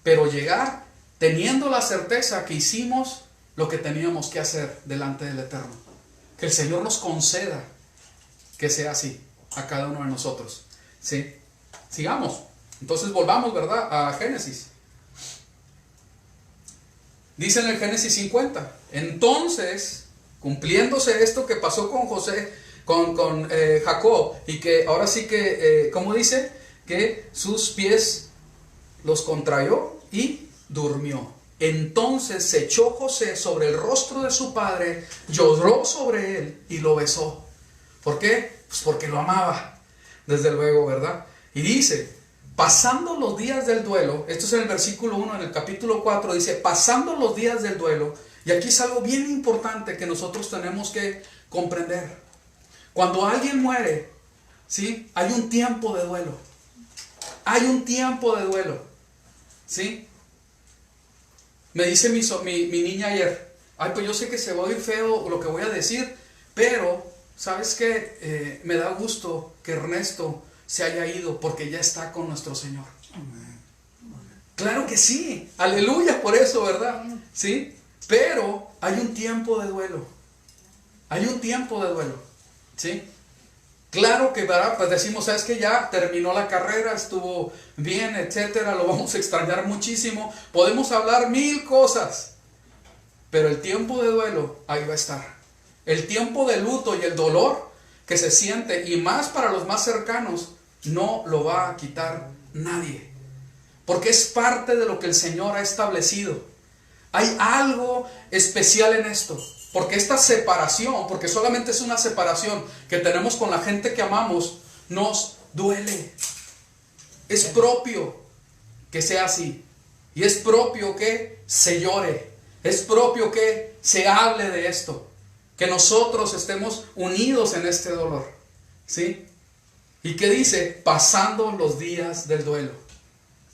Pero llegar teniendo la certeza que hicimos lo que teníamos que hacer delante del Eterno. Que el Señor nos conceda que sea así a cada uno de nosotros, ¿sí? Sigamos. Entonces volvamos, ¿verdad?, a Génesis. Dice en el Génesis 50, entonces, cumpliéndose esto que pasó con José, con Jacob, y que ahora sí que, ¿cómo dice? Que sus pies los contrayó y durmió. Entonces se echó José sobre el rostro de su padre, lloró sobre él y lo besó. ¿Por qué? Pues porque lo amaba, desde luego, ¿verdad? Y dice, pasando los días del duelo, esto es en el versículo 1, en el capítulo 4, dice, pasando los días del duelo, y aquí es algo bien importante que nosotros tenemos que comprender. Cuando alguien muere, ¿sí? Hay un tiempo de duelo. Hay un tiempo de duelo, ¿sí? Me dice mi niña ayer, ay, pues yo sé que se va a oír feo lo que voy a decir, pero, ¿sabes qué? Me da gusto que Ernesto se haya ido porque ya está con nuestro Señor. Claro que sí, aleluya por eso, ¿verdad? ¿Sí? Pero hay un tiempo de duelo. Hay un tiempo de duelo, ¿sí? Claro que, ¿verdad? Pues decimos, ¿sabes qué? Ya terminó la carrera, estuvo bien, etcétera, lo vamos a extrañar muchísimo. Podemos hablar mil cosas, pero el tiempo de duelo ahí va a estar. El tiempo de luto y el dolor que se siente, y más para los más cercanos, no lo va a quitar nadie. Porque es parte de lo que el Señor ha establecido. Hay algo especial en esto. Porque esta separación, porque solamente es una separación que tenemos con la gente que amamos, nos duele. Es propio que sea así. Y es propio que se llore. Es propio que se hable de esto. Que nosotros estemos unidos en este dolor. ¿Sí? ¿Y qué dice? Pasando los días del duelo.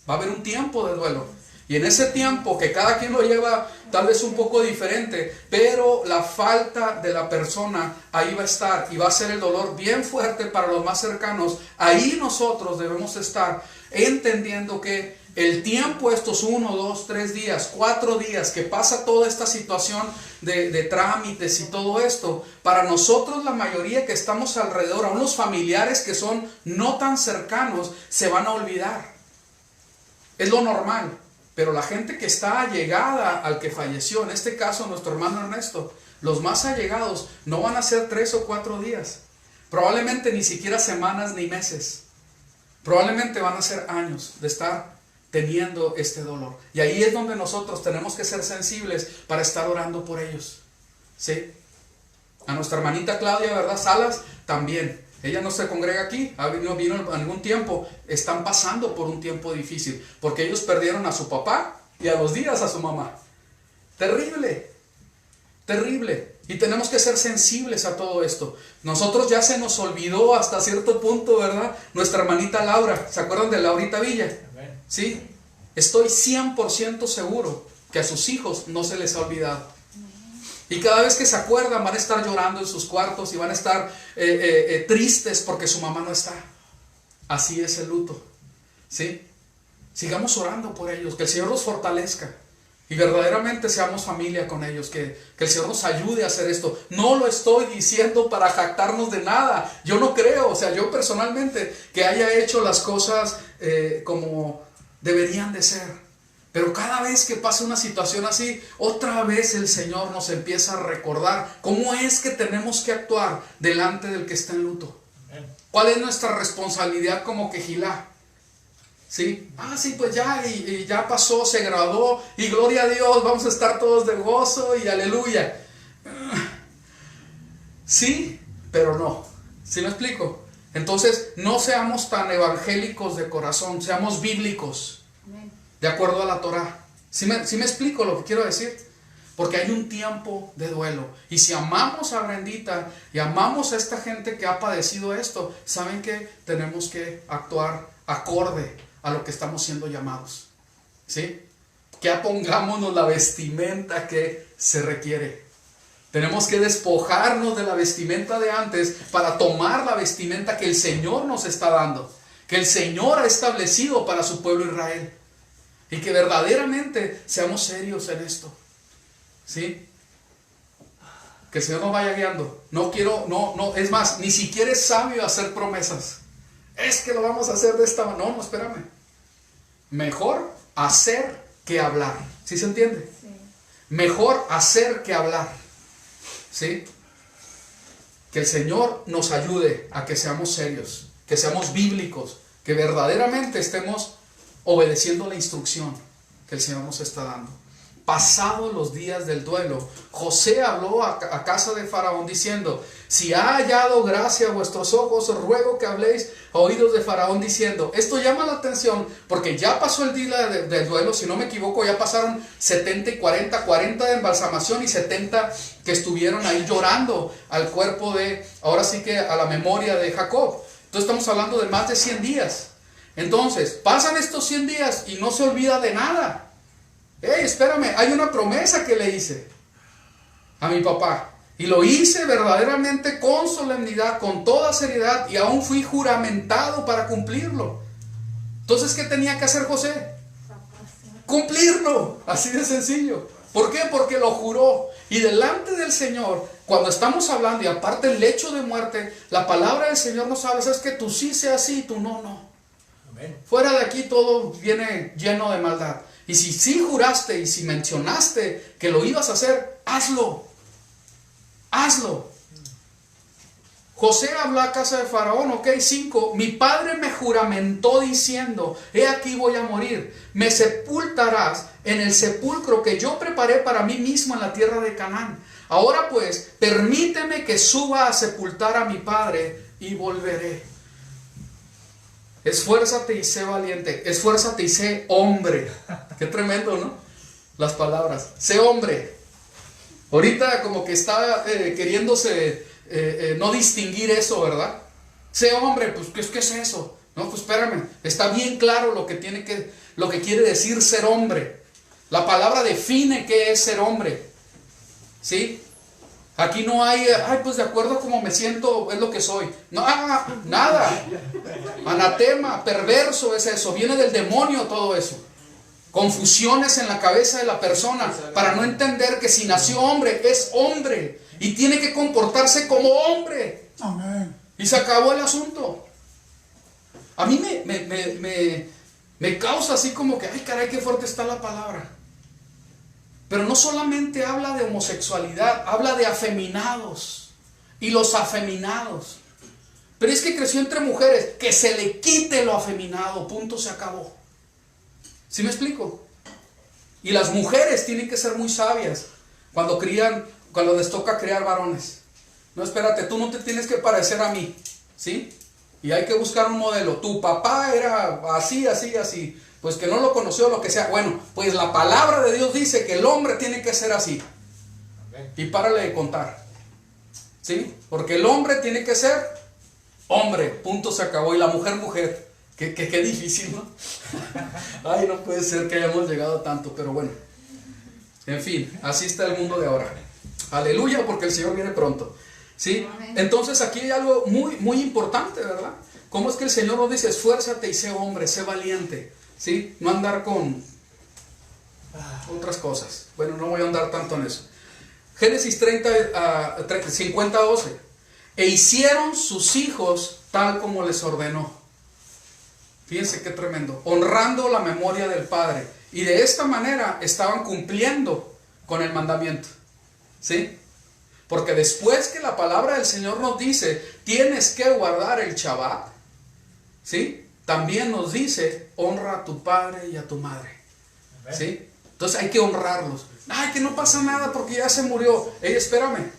Va a haber un tiempo de duelo. Y en ese tiempo, que cada quien lo lleva tal vez un poco diferente, pero la falta de la persona ahí va a estar, y va a ser el dolor bien fuerte para los más cercanos. Ahí nosotros debemos estar entendiendo que el tiempo, estos 1, 2, 3 días, 4 días que pasa toda esta situación de trámites y todo esto, para nosotros, la mayoría que estamos alrededor, aún los familiares que son no tan cercanos, se van a olvidar. Es lo normal. Pero la gente que está allegada al que falleció, en este caso nuestro hermano Ernesto, los más allegados no van a ser 3 o 4 días. Probablemente ni siquiera semanas ni meses. Probablemente van a ser años de estar teniendo este dolor. Y ahí es donde nosotros tenemos que ser sensibles para estar orando por ellos. ¿Sí? A nuestra hermanita Claudia, ¿verdad? Salas, también. Ella no se congrega aquí, vino en algún tiempo. Están pasando por un tiempo difícil, porque ellos perdieron a su papá y a los días a su mamá. Terrible, terrible. Y tenemos que ser sensibles a todo esto. Nosotros ya se nos olvidó hasta cierto punto, ¿verdad? Nuestra hermanita Laura, ¿se acuerdan de Laurita Villa? Sí, estoy 100% seguro que a sus hijos no se les ha olvidado. Y cada vez que se acuerdan van a estar llorando en sus cuartos y van a estar tristes porque su mamá no está. Así es el luto. ¿Sí? Sigamos orando por ellos, que el Señor los fortalezca y verdaderamente seamos familia con ellos, que el Señor nos ayude a hacer esto. No lo estoy diciendo para jactarnos de nada. Yo no creo, o sea, yo personalmente, que haya hecho las cosas como deberían de ser. Pero cada vez que pasa una situación así, otra vez el Señor nos empieza a recordar cómo es que tenemos que actuar delante del que está en luto. ¿Cuál es nuestra responsabilidad como quejilá? ¿Sí? Sí, pues ya, y ya pasó, se graduó, y gloria a Dios, vamos a estar todos de gozo y aleluya. Sí, pero no. ¿Sí me explico? Entonces, no seamos tan evangélicos de corazón, seamos bíblicos. De acuerdo a la Torah. ¿Sí me explico lo que quiero decir? Porque hay un tiempo de duelo. Y si amamos a Brendita y amamos a esta gente que ha padecido esto, ¿saben qué? Tenemos que actuar acorde a lo que estamos siendo llamados. ¿Sí? Que pongámonos la vestimenta que se requiere. Tenemos que despojarnos de la vestimenta de antes para tomar la vestimenta que el Señor nos está dando. Que el Señor ha establecido para su pueblo Israel. Y que verdaderamente seamos serios en esto. ¿Sí? Que el Señor nos vaya guiando. No, es más, ni siquiera es sabio hacer promesas. Es que lo vamos a hacer de esta manera. No, espérame. Mejor hacer que hablar. ¿Sí se entiende? Sí. mejor hacer que hablar. ¿Sí? Que el Señor nos ayude a que seamos serios, que seamos bíblicos, que verdaderamente estemos obedeciendo la instrucción que el Señor nos está dando. Pasados los días del duelo, José habló a casa de Faraón diciendo: si ha hallado gracia a vuestros ojos, os ruego que habléis a oídos de Faraón diciendo. Esto llama la atención porque ya pasó el día del duelo, si no me equivoco, ya pasaron 70 y 40 de embalsamación y 70 que estuvieron ahí llorando al cuerpo de, ahora sí que a la memoria de Jacob. Entonces estamos hablando de más de 100 días. Entonces, pasan estos 100 días y no se olvida de nada. Hey, espérame, hay una promesa que le hice a mi papá. Y lo hice verdaderamente con solemnidad, con toda seriedad, y aún fui juramentado para cumplirlo. Entonces, ¿qué tenía que hacer José? Cumplirlo, así de sencillo. ¿Por qué? Porque lo juró. Y delante del Señor, cuando estamos hablando, y aparte el lecho de muerte, la palabra del Señor nos habla, es que tú sí sea sí, tú no, no. Amén. Fuera de aquí todo viene lleno de maldad. Y si sí juraste y si mencionaste que lo ibas a hacer, hazlo. Hazlo. José habló a casa de Faraón, 5. Mi padre me juramentó diciendo: he aquí voy a morir. Me sepultarás en el sepulcro que yo preparé para mí mismo en la tierra de Canaán. Ahora pues, permíteme que suba a sepultar a mi padre y volveré. Esfuérzate y sé valiente. Esfuérzate y sé hombre. Qué tremendo, ¿no? Las palabras. Sé hombre. Ahorita como que está queriéndose no distinguir eso, ¿verdad? Sé hombre, pues ¿qué es eso? No, pues espérame. Está bien claro lo que quiere decir ser hombre. La palabra define qué es ser hombre. ¿Sí? Aquí no hay, pues de acuerdo a cómo me siento, es lo que soy. No, nada. Anatema, perverso es eso. Viene del demonio todo eso. Confusiones en la cabeza de la persona para no entender que si nació hombre, es hombre. Y tiene que comportarse como hombre. Amén. Y se acabó el asunto. A mí me causa así como que, ay caray, qué fuerte está la palabra. Pero no solamente habla de homosexualidad, habla de afeminados. Y los afeminados. Pero es que creció entre mujeres, que se le quite lo afeminado, punto, se acabó. ¿Sí me explico? Y las mujeres tienen que ser muy sabias cuando les toca criar varones. No, espérate, tú no te tienes que parecer a mí, ¿sí? Y hay que buscar un modelo. Tu papá era así, así, así. Pues que no lo conoció, lo que sea. Bueno, pues la palabra de Dios dice que el hombre tiene que ser así. Y párale de contar, ¿sí? Porque el hombre tiene que ser hombre, punto, se acabó. Y la mujer, mujer. Qué difícil, ¿no? Ay, no puede ser que hayamos llegado a tanto, pero bueno. En fin, así está el mundo de ahora. Aleluya, porque el Señor viene pronto. ¿Sí? Entonces aquí hay algo muy, muy importante, ¿verdad? ¿Cómo es que el Señor nos dice: esfuérzate y sé hombre, sé valiente? ¿Sí? No andar con otras cosas. Bueno, no voy a andar tanto en eso. Génesis 50:12. E hicieron sus hijos tal como les ordenó. Fíjense qué tremendo. Honrando la memoria del padre. Y de esta manera estaban cumpliendo con el mandamiento. ¿Sí? Porque después que la palabra del Señor nos dice: tienes que guardar el Shabbat, ¿sí? También nos dice: honra a tu padre y a tu madre. ¿Sí? Entonces hay que honrarlos. Ay, que no pasa nada porque ya se murió. Ey, espérame.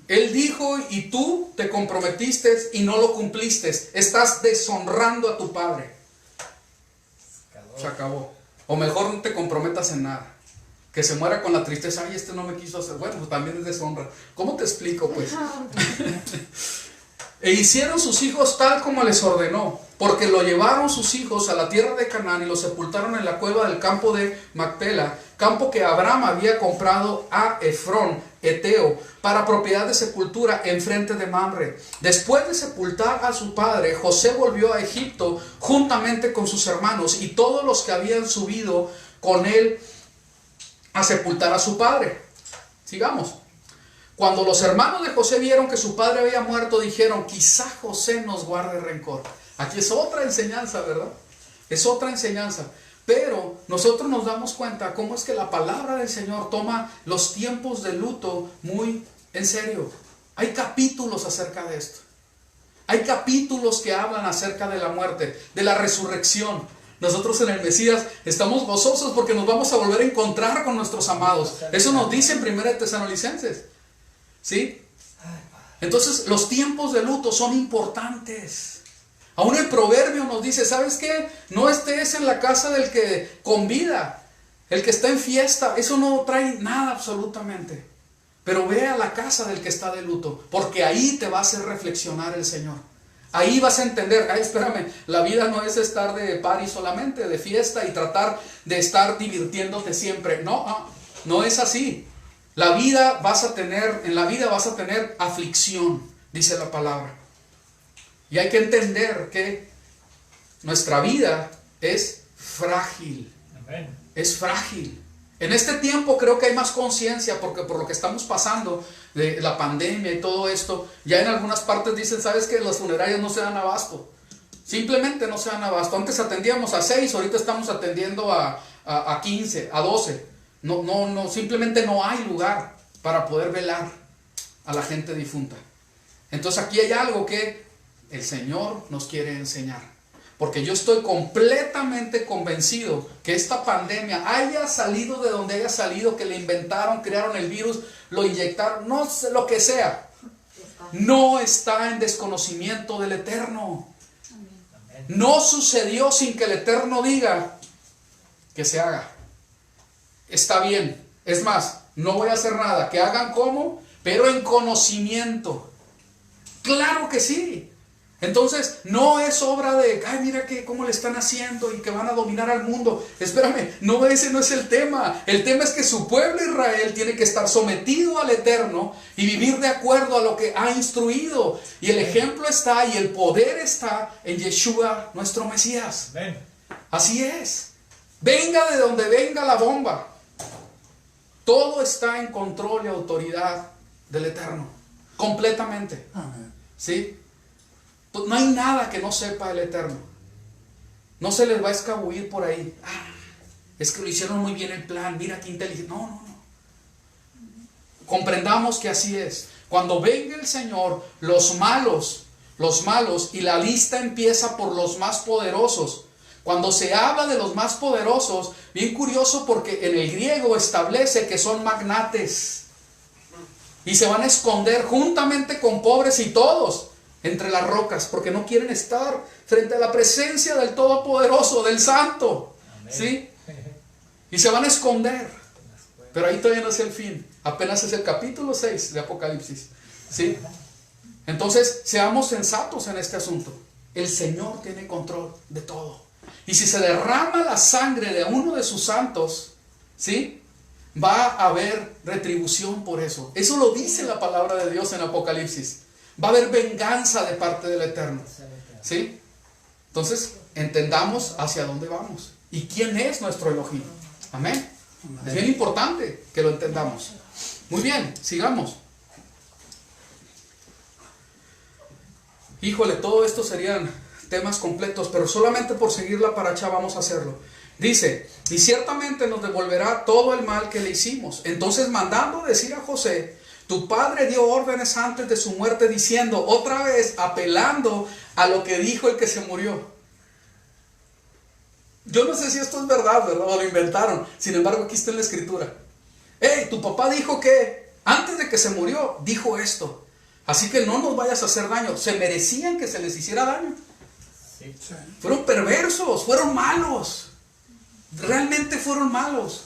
Él dijo y tú te comprometiste y no lo cumpliste. Estás deshonrando a tu padre. Se acabó. O mejor no te comprometas en nada. Que se muera con la tristeza. Ay, no me quiso hacer. Bueno, pues también es deshonra. ¿Cómo te explico, pues? E hicieron sus hijos tal como les ordenó, porque lo llevaron sus hijos a la tierra de Canaán y lo sepultaron en la cueva del campo de Macpela, campo que Abraham había comprado a Efrón, Eteo, para propiedad de sepultura enfrente de Mamre. Después de sepultar a su padre, José volvió a Egipto juntamente con sus hermanos y todos los que habían subido con él a sepultar a su padre. Sigamos. Cuando los hermanos de José vieron que su padre había muerto, dijeron: quizá José nos guarde rencor. Aquí es otra enseñanza, ¿verdad? Es otra enseñanza. Pero nosotros nos damos cuenta cómo es que la palabra del Señor toma los tiempos de luto muy en serio. Hay capítulos acerca de esto. Hay capítulos que hablan acerca de la muerte, de la resurrección. Nosotros en el Mesías estamos gozosos porque nos vamos a volver a encontrar con nuestros amados. Eso nos dice en 1 Tesalonicenses. ¿Sí? Entonces los tiempos de luto son importantes. Aún el proverbio nos dice, ¿sabes qué? No estés en la casa del que convida, el que está en fiesta. Eso no trae nada absolutamente. Pero ve a la casa del que está de luto, porque ahí te va a hacer reflexionar el Señor. Ahí vas a entender, ay, espérame, la vida no es estar de party solamente, de fiesta y tratar de estar divirtiéndote siempre. No, no es así. En la vida vas a tener aflicción, dice la palabra. Y hay que entender que nuestra vida es frágil. Amén. Es frágil. En este tiempo creo que hay más conciencia porque por lo que estamos pasando de la pandemia y todo esto, ya en algunas partes dicen, ¿sabes qué? Las funerarias no se dan abasto. Simplemente no se dan abasto. Antes atendíamos a 6, ahorita estamos atendiendo a 15, a 12. No, simplemente no hay lugar para poder velar a la gente difunta. Entonces aquí hay algo que el Señor nos quiere enseñar. Porque yo estoy completamente convencido que esta pandemia haya salido de donde haya salido, que le inventaron, crearon el virus, lo inyectaron, no sé lo que sea. No está en desconocimiento del Eterno. No sucedió sin que el Eterno diga que se haga. Está bien. Es más, no voy a hacer nada. Que hagan como, pero en conocimiento. Claro que sí. Entonces, no es obra de, ay, mira que cómo le están haciendo y que van a dominar al mundo. Espérame, no, ese no es el tema. El tema es que su pueblo Israel tiene que estar sometido al Eterno y vivir de acuerdo a lo que ha instruido. Y el ejemplo está y el poder está en Yeshua, nuestro Mesías. Así es. Venga de donde venga la bomba. Todo está en control y autoridad del Eterno. Completamente. ¿Sí? No hay nada que no sepa el Eterno. No se les va a escabullir por ahí. Es que lo hicieron muy bien el plan. Mira qué inteligente. No. Comprendamos que así es. Cuando venga el Señor, los malos, y la lista empieza por los más poderosos. Cuando se habla de los más poderosos, bien curioso porque en el griego establece que son magnates. Y se van a esconder juntamente con pobres y todos entre las rocas, porque no quieren estar frente a la presencia del Todopoderoso, del Santo. Amén. ¿Sí? Y se van a esconder. Pero ahí todavía no es el fin. Apenas es el capítulo 6 de Apocalipsis. ¿Sí? Entonces, seamos sensatos en este asunto. El Señor tiene control de todo. Y si se derrama la sangre de uno de sus santos, ¿sí? Va a haber retribución por eso. Eso lo dice la palabra de Dios en Apocalipsis. Va a haber venganza de parte del Eterno. ¿Sí? Entonces, entendamos hacia dónde vamos. ¿Y quién es nuestro Elohim? Amén. Es bien importante que lo entendamos. Muy bien, sigamos. Híjole, todo esto serían temas completos, pero solamente por seguir la paracha vamos a hacerlo. Dice, y ciertamente nos devolverá todo el mal que le hicimos. Entonces, mandando decir a José, tu padre dio órdenes antes de su muerte diciendo, otra vez apelando a lo que dijo el que se murió. Yo no sé si esto es verdad, o lo inventaron. Sin embargo, aquí está en la escritura. Tu papá dijo que antes de que se murió, dijo esto. Así que no nos vayas a hacer daño. Se merecían que se les hiciera daño. Sí. Fueron perversos, fueron malos. Realmente fueron malos.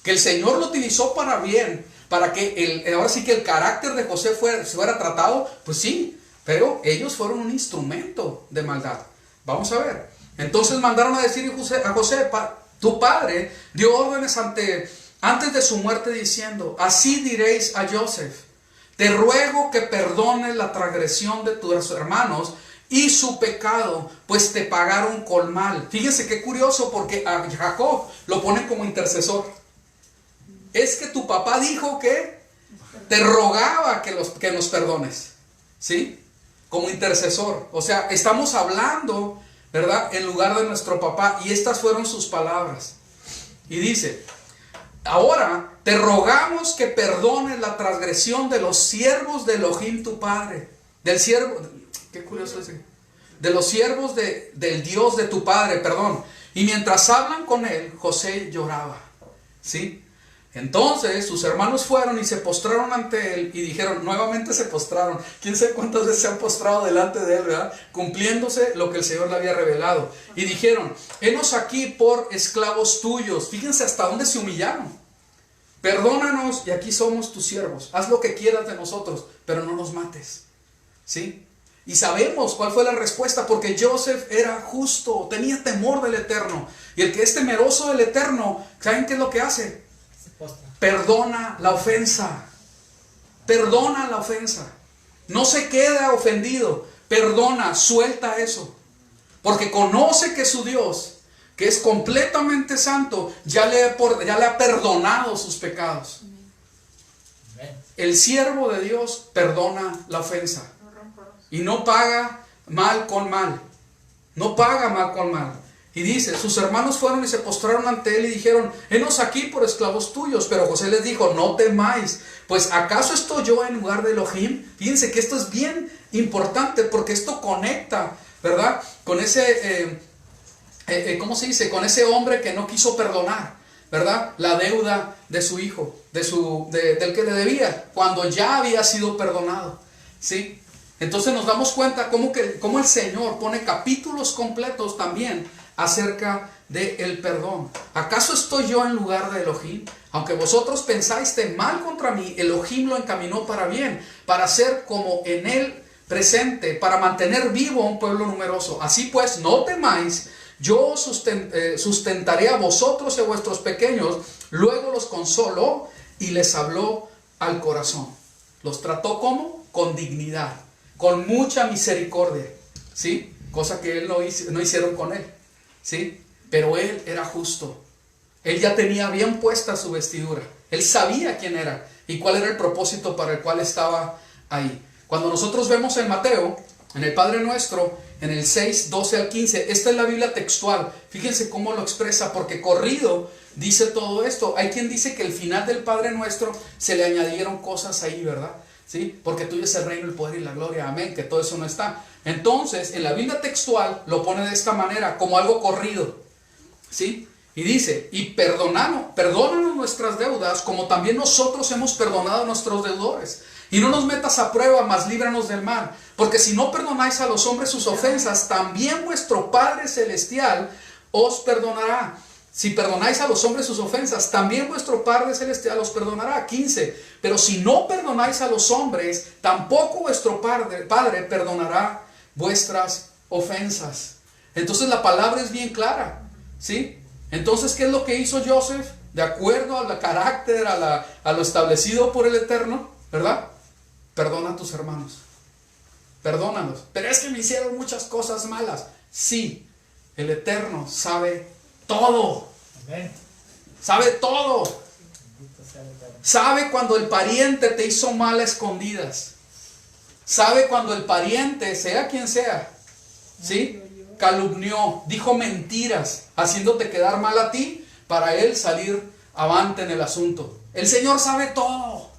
Que el Señor lo utilizó para bien. Para que ahora sí que el carácter de José fuera tratado, pues sí, pero ellos fueron un instrumento de maldad. Vamos a ver. Entonces mandaron a decir a José, tu padre dio órdenes antes de su muerte diciendo, así diréis a Joseph, te ruego que perdones la transgresión de tus hermanos y su pecado, pues te pagaron con mal. Fíjense qué curioso porque a Jacob lo ponen como intercesor. Es que tu papá dijo que te rogaba que nos perdones, ¿sí? Como intercesor. O sea, estamos hablando ¿verdad? En lugar de nuestro papá. Y estas fueron sus palabras. Y dice: ahora te rogamos que perdones la transgresión de los siervos de Elohim tu padre. Del siervo, qué curioso es, de los siervos del Dios de tu padre, perdón. Y mientras hablan con él, José lloraba, ¿sí? Entonces sus hermanos fueron y se postraron ante él y dijeron, nuevamente se postraron. ¿Quién sabe cuántas veces se han postrado delante de él, verdad? Cumpliéndose lo que el Señor le había revelado. Y dijeron, henos aquí por esclavos tuyos. Fíjense hasta dónde se humillaron. Perdónanos y aquí somos tus siervos. Haz lo que quieras de nosotros, pero no nos mates, ¿sí? Y sabemos cuál fue la respuesta, porque Joseph era justo, tenía temor del Eterno. Y el que es temeroso del Eterno, ¿saben qué es lo que hace? Perdona la ofensa. Perdona la ofensa. No se queda ofendido. Perdona, suelta eso. Porque conoce que su Dios, que es completamente santo, ya le ha perdonado sus pecados. El siervo de Dios perdona la ofensa. Y no paga mal con mal. No paga mal con mal. Y dice, sus hermanos fueron y se postraron ante él y dijeron, henos aquí por esclavos tuyos. Pero José les dijo, no temáis, pues ¿acaso estoy yo en lugar de Elohim? Fíjense que esto es bien importante, porque esto conecta, ¿verdad? Con ese, ¿cómo se dice? Con ese hombre que no quiso perdonar, ¿verdad? La deuda de su hijo, del que le debía, cuando ya había sido perdonado, ¿sí? Entonces nos damos cuenta cómo el Señor pone capítulos completos también acerca del perdón. ¿Acaso estoy yo en lugar de Elohim? Aunque vosotros pensáis de mal contra mí, Elohim lo encaminó para bien, para ser como en él presente, para mantener vivo a un pueblo numeroso. Así pues, no temáis, yo sustentaré a vosotros y a vuestros pequeños. Luego los consoló y les habló al corazón. Los trató ¿cómo? Con dignidad, con mucha misericordia, ¿sí? Cosa que él no hicieron con él, ¿sí? Pero él era justo. Él ya tenía bien puesta su vestidura. Él sabía quién era y cuál era el propósito para el cual estaba ahí. Cuando nosotros vemos en Mateo, en el Padre Nuestro, en el 6, 12 al 15, esta es la Biblia textual. Fíjense cómo lo expresa, porque corrido dice todo esto. Hay quien dice que el final del Padre Nuestro se le añadieron cosas ahí, ¿verdad? ¿Sí? Porque tuyo es el reino, el poder y la gloria, amén, que todo eso no está. Entonces, en la Biblia textual lo pone de esta manera, como algo corrido, ¿sí? Y dice, y perdónanos nuestras deudas, como también nosotros hemos perdonado a nuestros deudores. Y no nos metas a prueba, mas líbranos del mal. Porque si no perdonáis a los hombres sus ofensas, también vuestro Padre Celestial os perdonará. Si perdonáis a los hombres sus ofensas, también vuestro Padre Celestial os perdonará. 15. Pero si no perdonáis a los hombres, tampoco vuestro Padre perdonará vuestras ofensas. Entonces la palabra es bien clara, ¿sí? Entonces, ¿qué es lo que hizo Joseph? De acuerdo al carácter, a lo establecido por el Eterno, ¿verdad? Perdona a tus hermanos. Perdónalos. Pero es que me hicieron muchas cosas malas. Sí, el Eterno sabe todo. Amén. Sabe todo. Sabe cuando el pariente te hizo mal a escondidas. Sabe cuando el pariente, sea quien sea, ¿sí? Calumnió, dijo mentiras, haciéndote quedar mal a ti, para él salir avante en el asunto. El Señor sabe todo.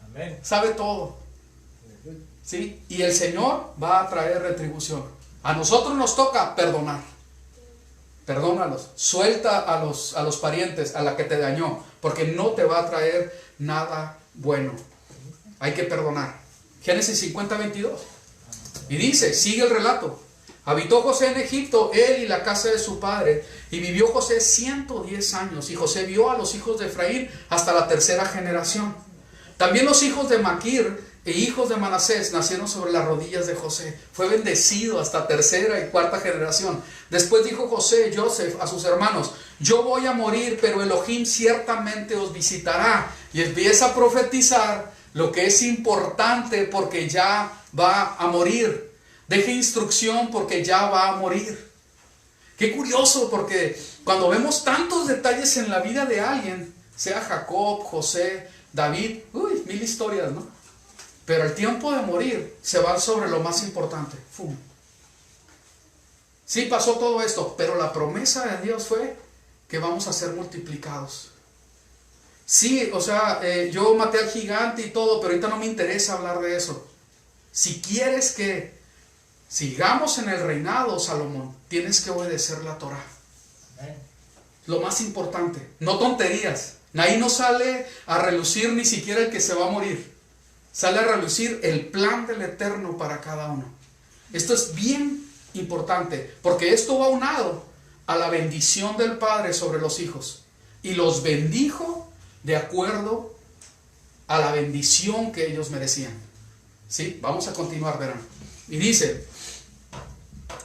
Amén. Sabe todo, ¿sí? Y el Señor va a traer retribución. A nosotros nos toca perdonar. Perdónalos, suelta a los parientes, a la que te dañó, porque no te va a traer nada bueno. Hay que perdonar. Génesis 50, 22. Y dice, sigue el relato. Habitó José en Egipto, él y la casa de su padre, y vivió José 110 años, y José vio a los hijos de Efraín hasta la tercera generación. También los hijos de Maquir e hijos de Manasés nacieron sobre las rodillas de José. Fue bendecido hasta tercera y cuarta generación. Después dijo Joseph a sus hermanos, yo voy a morir, pero Elohim ciertamente os visitará. Y empieza a profetizar lo que es importante, porque ya va a morir. Deje instrucción porque ya va a morir. Qué curioso, porque cuando vemos tantos detalles en la vida de alguien, sea Jacob, José, David, mil historias, ¿no? Pero al tiempo de morir se va sobre lo más importante. ¡Fum! Sí, pasó todo esto, pero la promesa de Dios fue que vamos a ser multiplicados. Sí, o sea, yo maté al gigante y todo, pero ahorita no me interesa hablar de eso. Si quieres que sigamos en el reinado, Salomón, tienes que obedecer la Torah. Lo más importante, no tonterías. Ahí no sale a relucir ni siquiera el que se va a morir. Sale a relucir el plan del Eterno para cada uno. Esto es bien importante, porque esto va aunado a la bendición del Padre sobre los hijos. Y los bendijo de acuerdo a la bendición que ellos merecían. ¿Sí? Vamos a continuar, verán. Y dice: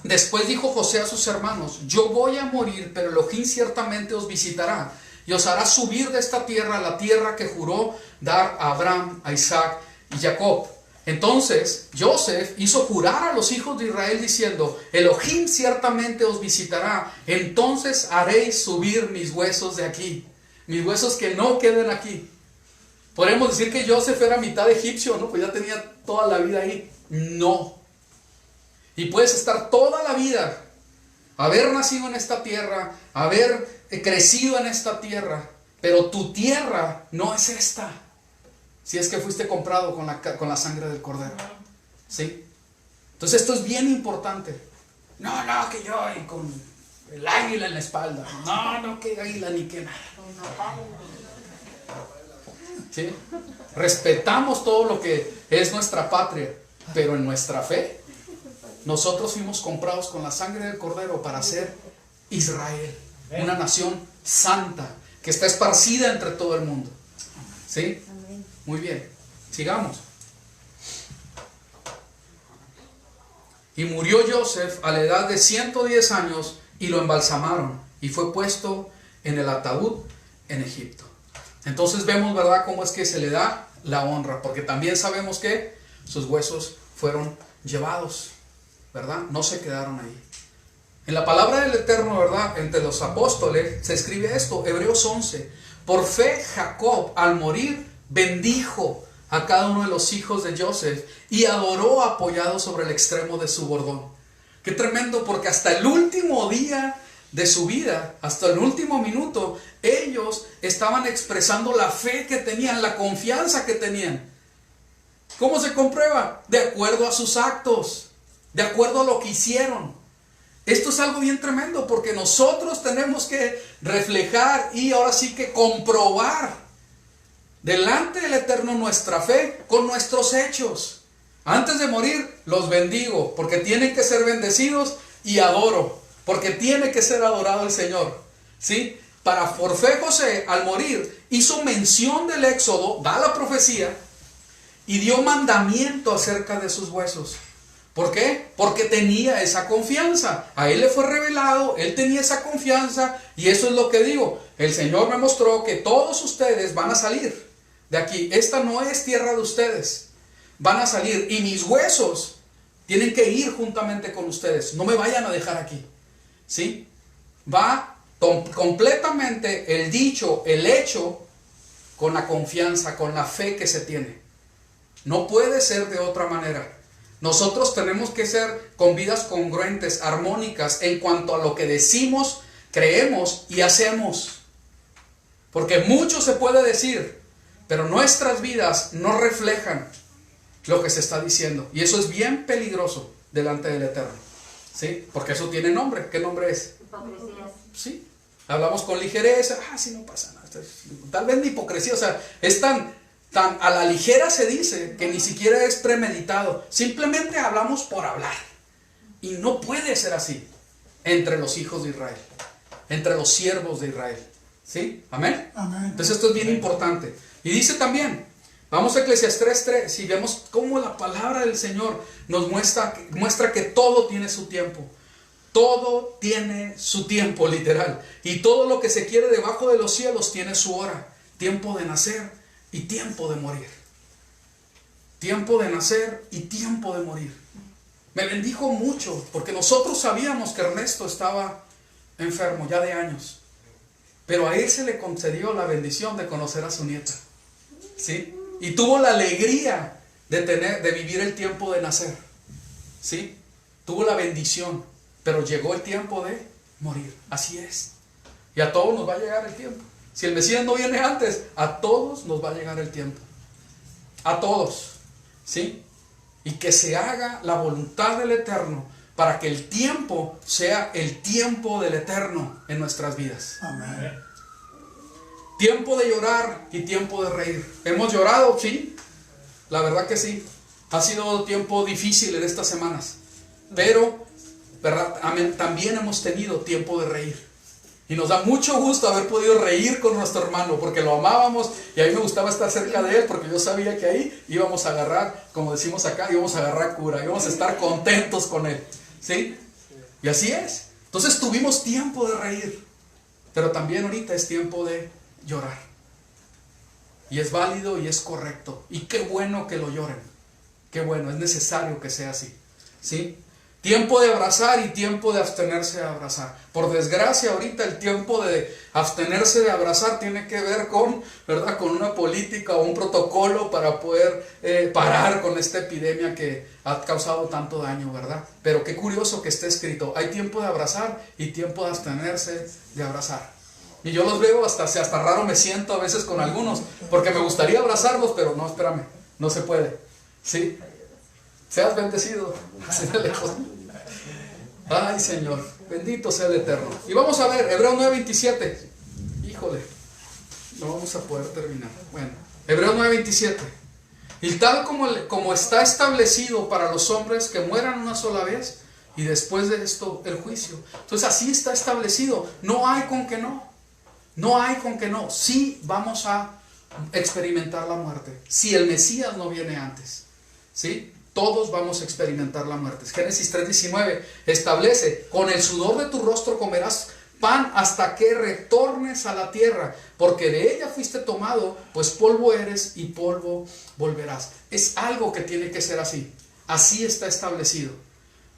después dijo José a sus hermanos: yo voy a morir, pero Elohim ciertamente os visitará y os hará subir de esta tierra a la tierra que juró dar a Abraham, a Isaac y Jacob. Entonces Joseph hizo jurar a los hijos de Israel diciendo: Elohim ciertamente os visitará, entonces haréis subir mis huesos de aquí, mis huesos que no queden aquí. Podemos decir que Joseph era mitad egipcio, ¿no? Pues ya tenía toda la vida ahí. No. Y puedes estar toda la vida, haber nacido en esta tierra, haber crecido en esta tierra, pero tu tierra no es esta. Si es que fuiste comprado con la sangre del cordero. ¿Sí? Entonces esto es bien importante. No, que yo y con el águila en la espalda. No, que águila ni que nada. ¿Sí? Respetamos todo lo que es nuestra patria, pero en nuestra fe, nosotros fuimos comprados con la sangre del cordero para ser Israel, una nación santa que está esparcida entre todo el mundo. ¿Sí? Muy bien, sigamos. Y murió Joseph a la edad de 110 años y lo embalsamaron y fue puesto en el ataúd en Egipto. Entonces vemos, ¿verdad?, cómo es que se le da la honra, porque también sabemos que sus huesos fueron llevados, ¿verdad? No se quedaron ahí. En la palabra del Eterno, ¿verdad?, entre los apóstoles se escribe esto, Hebreos 11. Por fe Jacob al morir bendijo a cada uno de los hijos de Joseph y adoró apoyado sobre el extremo de su bordón. Qué tremendo, porque hasta el último día de su vida, hasta el último minuto, ellos estaban expresando la fe que tenían, la confianza que tenían. ¿Cómo se comprueba? De acuerdo a sus actos, de acuerdo a lo que hicieron. Esto es algo bien tremendo, porque nosotros tenemos que reflejar y ahora sí que comprobar delante del Eterno nuestra fe con nuestros hechos. Antes de morir los bendigo, porque tienen que ser bendecidos, y adoro, porque tiene que ser adorado el Señor. ¿Sí? Por fe José al morir hizo mención del éxodo, da la profecía y dio mandamiento acerca de sus huesos. ¿Por qué? Porque tenía esa confianza. A él le fue revelado, él tenía esa confianza, y eso es lo que digo. El Señor me mostró que todos ustedes van a salir de aquí. Esta no es tierra de ustedes. Van a salir y mis huesos tienen que ir juntamente con ustedes. No me vayan a dejar aquí. ¿Sí? Va completamente el dicho, el hecho, con la confianza, con la fe que se tiene. No puede ser de otra manera. Nosotros tenemos que ser con vidas congruentes, armónicas, en cuanto a lo que decimos, creemos y hacemos. Porque mucho se puede decir, pero nuestras vidas no reflejan lo que se está diciendo. Y eso es bien peligroso delante del Eterno. ¿Sí? Porque eso tiene nombre. ¿Qué nombre es? Hipocresías. Sí. Hablamos con ligereza. Sí, no pasa nada. Tal vez de hipocresía. O sea, es tan a la ligera se dice que ni siquiera es premeditado. Simplemente hablamos por hablar. Y no puede ser así entre los hijos de Israel, entre los siervos de Israel. ¿Sí? ¿Amén? Amén. Entonces esto es bien importante. Y dice también, vamos a Eclesiastés 3:3, y vemos cómo la palabra del Señor nos muestra que todo tiene su tiempo. Todo tiene su tiempo, literal. Y todo lo que se quiere debajo de los cielos tiene su hora. Tiempo de nacer y tiempo de morir. Tiempo de nacer y tiempo de morir. Me bendijo mucho, porque nosotros sabíamos que Ernesto estaba enfermo ya de años. Pero a él se le concedió la bendición de conocer a su nieta. ¿Sí? Y tuvo la alegría de vivir el tiempo de nacer. ¿Sí? Tuvo la bendición. pero llegó el tiempo de morir. Así es. Y a todos nos va a llegar el tiempo. Si el Mesías no viene antes, a todos nos va a llegar el tiempo. A todos. ¿Sí? Y que se haga la voluntad del Eterno para que el tiempo sea el tiempo del Eterno en nuestras vidas. Amén. Tiempo de llorar y tiempo de reír. ¿Hemos llorado? Sí. La verdad que sí. Ha sido tiempo difícil en estas semanas. Pero, ¿verdad? También hemos tenido tiempo de reír. Y nos da mucho gusto haber podido reír con nuestro hermano, porque lo amábamos y a mí me gustaba estar cerca de él, porque yo sabía que ahí íbamos a agarrar, como decimos acá, íbamos a agarrar cura, íbamos a estar contentos con él. ¿Sí? Y así es. Entonces tuvimos tiempo de reír, pero también ahorita es tiempo de llorar. Y es válido y es correcto. Y qué bueno que lo lloren. Qué bueno, es necesario que sea así. ¿Sí? Tiempo de abrazar y tiempo de abstenerse de abrazar. Por desgracia, ahorita el tiempo de abstenerse de abrazar tiene que ver con, ¿verdad?, con una política o un protocolo para poder parar con esta epidemia que ha causado tanto daño, ¿verdad? Pero qué curioso que esté escrito, hay tiempo de abrazar y tiempo de abstenerse de abrazar. Y yo los veo hasta raro me siento a veces con algunos, porque me gustaría abrazarlos, pero no, espérame, no se puede. ¿Sí? Seas bendecido. Ay, Señor, bendito sea el Eterno. Y vamos a ver, Hebreos 9:27. Híjole, no vamos a poder terminar. Bueno, Hebreos 9:27. Y tal como está establecido para los hombres que mueran una sola vez, y después de esto el juicio. Entonces así está establecido. No hay con que no. No hay con que no. Sí vamos a experimentar la muerte. Si el Mesías no viene antes. ¿Sí? Todos vamos a experimentar la muerte. Génesis 3:19 establece, con el sudor de tu rostro comerás pan hasta que retornes a la tierra, porque de ella fuiste tomado, pues polvo eres y polvo volverás. Es algo que tiene que ser así. Así está establecido.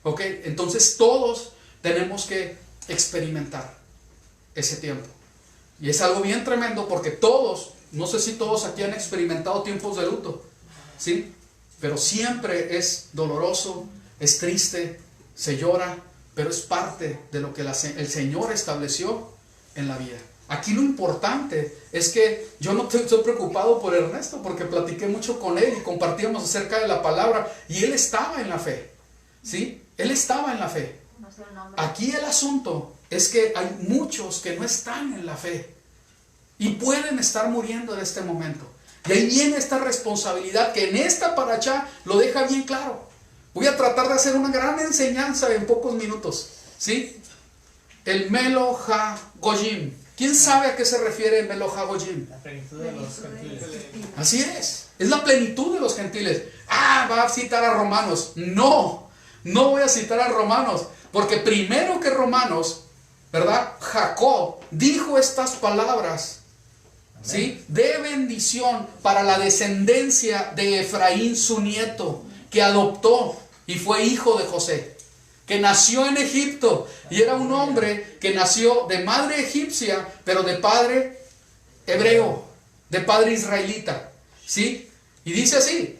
¿Ok? Entonces todos tenemos que experimentar ese tiempo. Y es algo bien tremendo porque todos, no sé si todos aquí han experimentado tiempos de luto. ¿Sí? Pero siempre es doloroso, es triste, se llora, pero es parte de lo que el Señor estableció en la vida. Aquí lo importante es que yo no estoy preocupado por Ernesto, porque platiqué mucho con él y compartíamos acerca de la palabra, y él estaba en la fe. ¿Sí? Él estaba en la fe. Aquí el asunto es que hay muchos que no están en la fe y pueden estar muriendo en este momento. Y ahí viene esta responsabilidad que en esta paracha lo deja bien claro. Voy a tratar de hacer una gran enseñanza en pocos minutos. ¿Sí? El Melo HaGoyim. ¿Quién sabe a qué se refiere el Melo HaGoyim? La plenitud de los gentiles. Así es la plenitud de los gentiles. Va a citar a Romanos. No voy a citar a Romanos, porque primero que Romanos, ¿verdad? Jacob dijo estas palabras. ¿Sí? De bendición para la descendencia de Efraín, su nieto, que adoptó y fue hijo de José, que nació en Egipto, y era un hombre que nació de madre egipcia, pero de padre hebreo, de padre israelita. ¿Sí? Y dice así,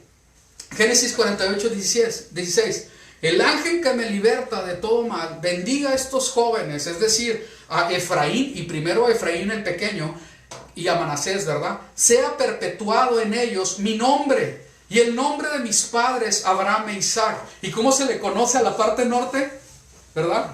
Génesis 48:16, el ángel que me liberta de todo mal, bendiga a estos jóvenes, es decir, a Efraín, y primero a Efraín el pequeño, y a Manasés, ¿verdad? Sea perpetuado en ellos mi nombre y el nombre de mis padres Abraham e Isaac. ¿Y cómo se le conoce a la parte norte? ¿Verdad?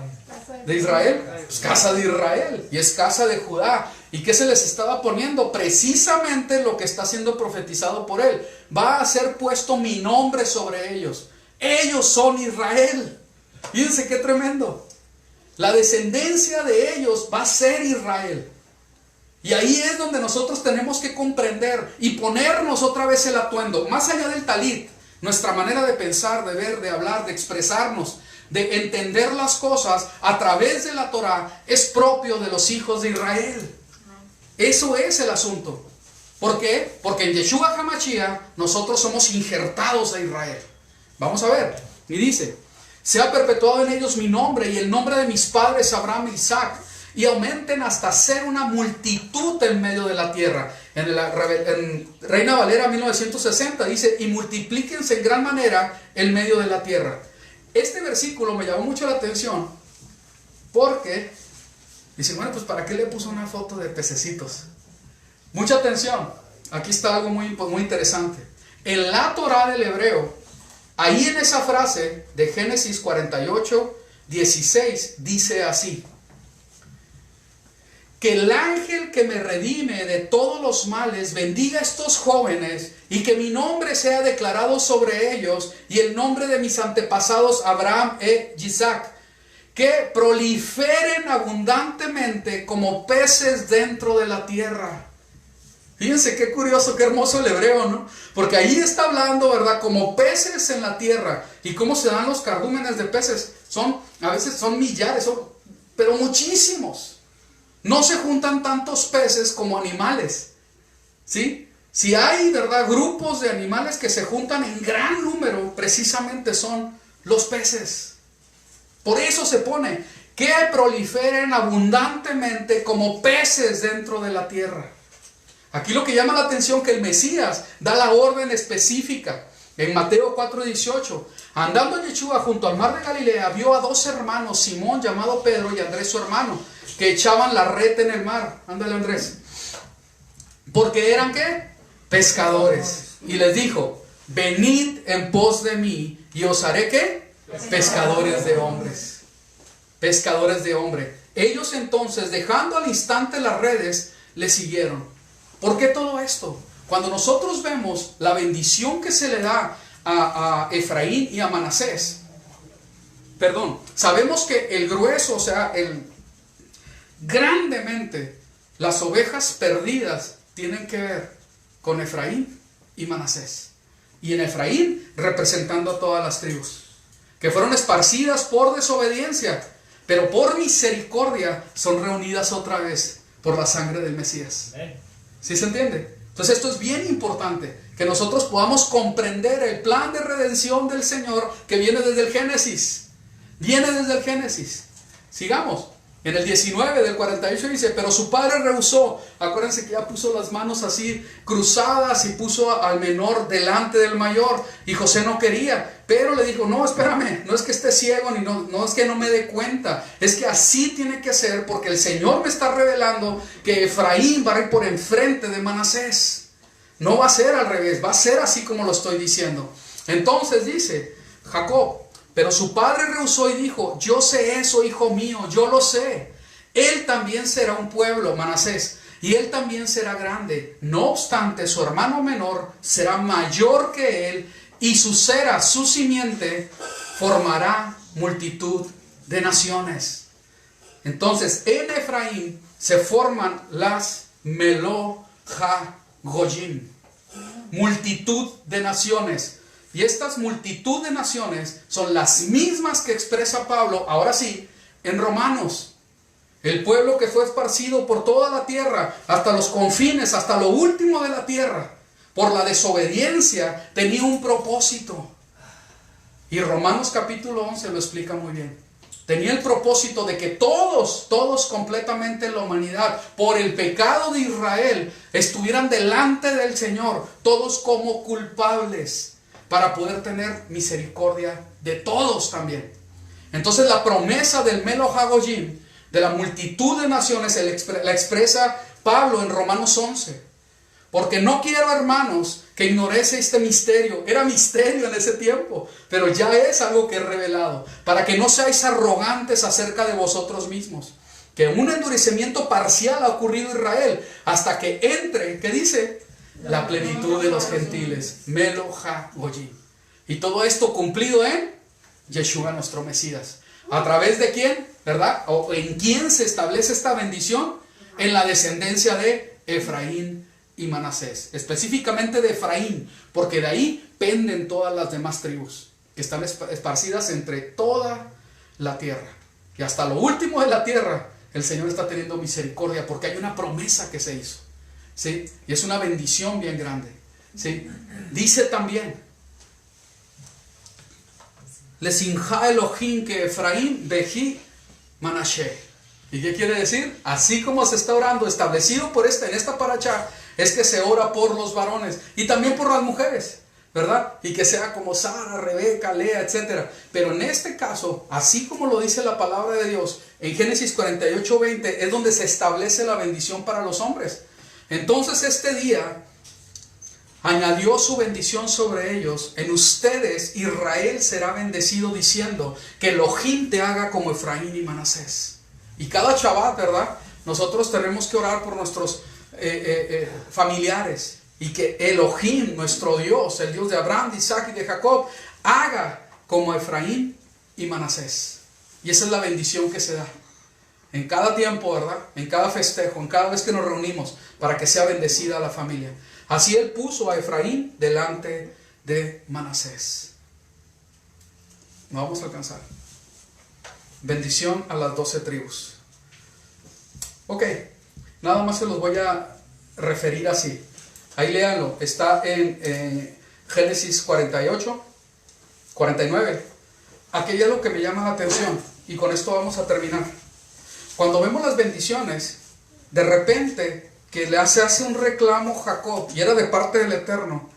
De Israel. Pues casa de Israel y es casa de Judá. ¿Y qué se les estaba poniendo? Precisamente lo que está siendo profetizado por él. Va a ser puesto mi nombre sobre ellos. Ellos son Israel. Fíjense qué tremendo. La descendencia de ellos va a ser Israel. Y ahí es donde nosotros tenemos que comprender y ponernos otra vez el atuendo, más allá del talit, nuestra manera de pensar, de ver, de hablar, de expresarnos, de entender las cosas a través de la Torah, es propio de los hijos de Israel. Eso es el asunto. ¿Por qué? Porque en Yeshua HaMashiach nosotros somos injertados a Israel. Vamos a ver, y dice, sea perpetuado en ellos mi nombre y el nombre de mis padres Abraham e Isaac, y aumenten hasta ser una multitud en medio de la tierra. En Reina Valera 1960 dice, y multiplíquense en gran manera en medio de la tierra. Este versículo me llamó mucho la atención, Porque, dice, bueno, pues ¿para qué le puso una foto de pececitos? Mucha atención, aquí está algo muy interesante. En la Torá del hebreo, ahí en esa frase de Génesis 48, 16, dice así: que el ángel que me redime de todos los males bendiga a estos jóvenes y que mi nombre sea declarado sobre ellos y el nombre de mis antepasados Abraham e Isaac, que proliferen abundantemente como peces dentro de la tierra. Fíjense qué curioso, qué hermoso el hebreo, ¿no? Porque ahí está hablando, ¿verdad? Como peces en la tierra. ¿Y cómo se dan los cardúmenes de peces? A veces son millares, pero muchísimos. No se juntan tantos peces como animales, ¿sí? Si hay, ¿verdad?, grupos de animales que se juntan en gran número, precisamente son los peces. Por eso se pone que proliferen abundantemente como peces dentro de la tierra. Aquí lo que llama la atención que el Mesías da la orden específica. En Mateo 4:18, andando Yeshua junto al mar de Galilea, vio a dos hermanos, Simón llamado Pedro y Andrés su hermano, que echaban la red en el mar. Ándale, Andrés. Porque eran, ¿qué? Pescadores. Y les dijo: venid en pos de mí y os haré, ¿qué? Pescadores de hombres. Pescadores de hombres. Ellos entonces, dejando al instante las redes, le siguieron. ¿Por qué todo esto? Cuando nosotros vemos la bendición que se le da a Efraín y a Manasés, sabemos que el grueso, o sea, grandemente las ovejas perdidas tienen que ver con Efraín y Manasés. Y en Efraín representando a todas las tribus, que fueron esparcidas por desobediencia, pero por misericordia son reunidas otra vez por la sangre del Mesías. ¿Sí se entiende? Entonces esto es bien importante, que nosotros podamos comprender el plan de redención del Señor que viene desde el Génesis. Viene desde el Génesis. Sigamos. En el 19 del 48 dice: pero su padre rehusó. Acuérdense que ya puso las manos así cruzadas y puso al menor delante del mayor. Y José no quería, pero le dijo: no, espérame, no es que esté ciego, no es que no me dé cuenta. Es que así tiene que ser, porque el Señor me está revelando que Efraín va a ir por enfrente de Manasés. No va a ser al revés, va a ser así como lo estoy diciendo. Entonces dice Jacob: pero su padre rehusó y dijo: yo sé eso, hijo mío, yo lo sé. Él también será un pueblo, Manasés, y él también será grande. No obstante, su hermano menor será mayor que él, y su cera, su simiente, formará multitud de naciones. Entonces, en Efraín se forman las Melojagoyim, multitud de naciones. Y estas multitud de naciones son las mismas que expresa Pablo, ahora sí, en Romanos. El pueblo que fue esparcido por toda la tierra, hasta los confines, hasta lo último de la tierra, por la desobediencia, tenía un propósito. Y Romanos capítulo 11 lo explica muy bien. Tenía el propósito de que todos completamente en la humanidad, por el pecado de Israel, estuvieran delante del Señor, todos como culpables, para poder tener misericordia de todos también. Entonces la promesa del Melojagoyim, de la multitud de naciones, la expresa Pablo en Romanos 11. Porque no quiero, hermanos, que ignoréis este misterio. Era misterio en ese tiempo, pero ya es algo que es revelado. Para que no seáis arrogantes acerca de vosotros mismos. Que un endurecimiento parcial ha ocurrido en Israel, hasta que entre, ¿qué dice? La plenitud de los gentiles, Melojagoyim. Y todo esto cumplido en Yeshua nuestro Mesías. ¿A través de quién? ¿Verdad? ¿O en quién se establece esta bendición? En la descendencia de Efraín y Manasés. Específicamente de Efraín, porque de ahí penden todas las demás tribus, que están esparcidas entre toda la tierra. Y hasta lo último de la tierra, el Señor está teniendo misericordia, porque hay una promesa que se hizo. ¿Sí? Y es una bendición bien grande. ¿Sí? Dice también: Lesinja Elohim que Efraín Beji Manashe. ¿Y qué quiere decir? Así como se está orando, establecido por en esta paracha, es que se ora por los varones y también por las mujeres. ¿verdad? Y que sea como Sara, Rebeca, Lea, etc. Pero en este caso, así como lo dice la palabra de Dios, en Génesis 48:20 es donde se establece la bendición para los hombres. Entonces este día añadió su bendición sobre ellos. En ustedes Israel será bendecido, diciendo que Elohim te haga como Efraín y Manasés. Y cada Shabbat, ¿verdad? Nosotros tenemos que orar por nuestros familiares. Y que Elohim, nuestro Dios, el Dios de Abraham, de Isaac y de Jacob, haga como Efraín y Manasés. Y esa es la bendición que se da en cada tiempo, ¿verdad? En cada festejo, en cada vez que nos reunimos, para que sea bendecida la familia. Así él puso a Efraín delante de Manasés. No vamos a alcanzar. Bendición a las 12 tribus. Ok, nada más se los voy a referir así. Ahí léanlo, está en Génesis 48, 49. Aquí es lo que me llama la atención, y con esto vamos a terminar. Cuando vemos las bendiciones, de repente que le hace un reclamo Jacob, y era de parte del Eterno,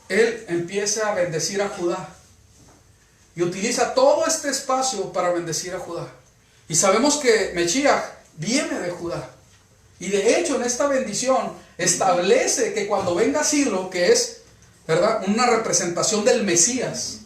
él empieza a bendecir a Judá, y utiliza todo este espacio para bendecir a Judá. Y sabemos que Mechiach viene de Judá. Y de hecho en esta bendición establece que cuando venga Silo, que es, ¿verdad?, una representación del Mesías,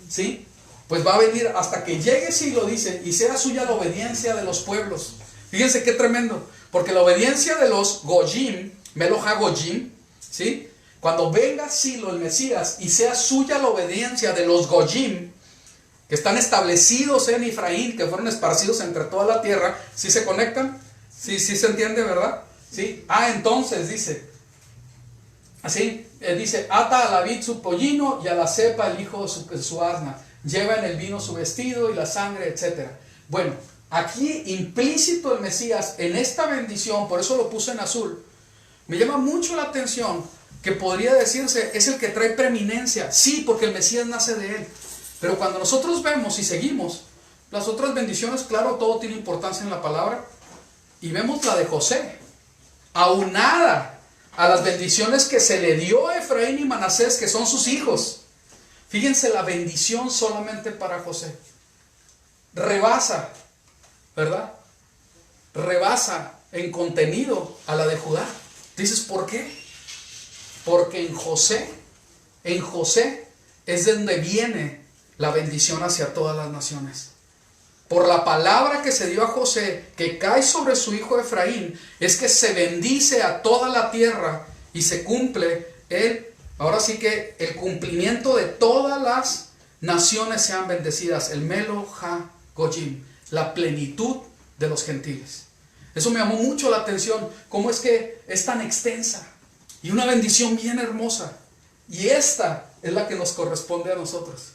¿sí?, pues va a venir hasta que llegue Silo, dice, y sea suya la obediencia de los pueblos. Fíjense qué tremendo, porque la obediencia de los Goyim, Meloja Goyim, ¿sí?, cuando venga Silo, el Mesías, y sea suya la obediencia de los Goyim, que están establecidos en Efraín, que fueron esparcidos entre toda la tierra, ¿sí se conectan? Sí, sí se entiende, ¿verdad? Sí. Entonces dice, así, dice, ata a la vid su pollino y a la cepa el hijo de su asna. Lleva en el vino su vestido y la sangre, etc. Bueno, aquí implícito el Mesías en esta bendición, por eso lo puse en azul. Me llama mucho la atención que podría decirse, es el que trae preeminencia. Sí, porque el Mesías nace de él. Pero cuando nosotros vemos y seguimos las otras bendiciones, claro, todo tiene importancia en la palabra. Y vemos la de José, aunada a las bendiciones que se le dio a Efraín y Manasés, que son sus hijos. Fíjense la bendición solamente para José. Rebasa, ¿verdad? Rebasa en contenido a la de Judá. Dices, ¿por qué? Porque en José es de donde viene la bendición hacia todas las naciones. Por la palabra que se dio a José, que cae sobre su hijo Efraín, es que se bendice a toda la tierra y se cumple ahora sí que el cumplimiento de todas las naciones sean bendecidas, el Melo Ha Goyim, la plenitud de los gentiles. Eso me llamó mucho la atención, cómo es que es tan extensa y una bendición bien hermosa. Y esta es la que nos corresponde a nosotros,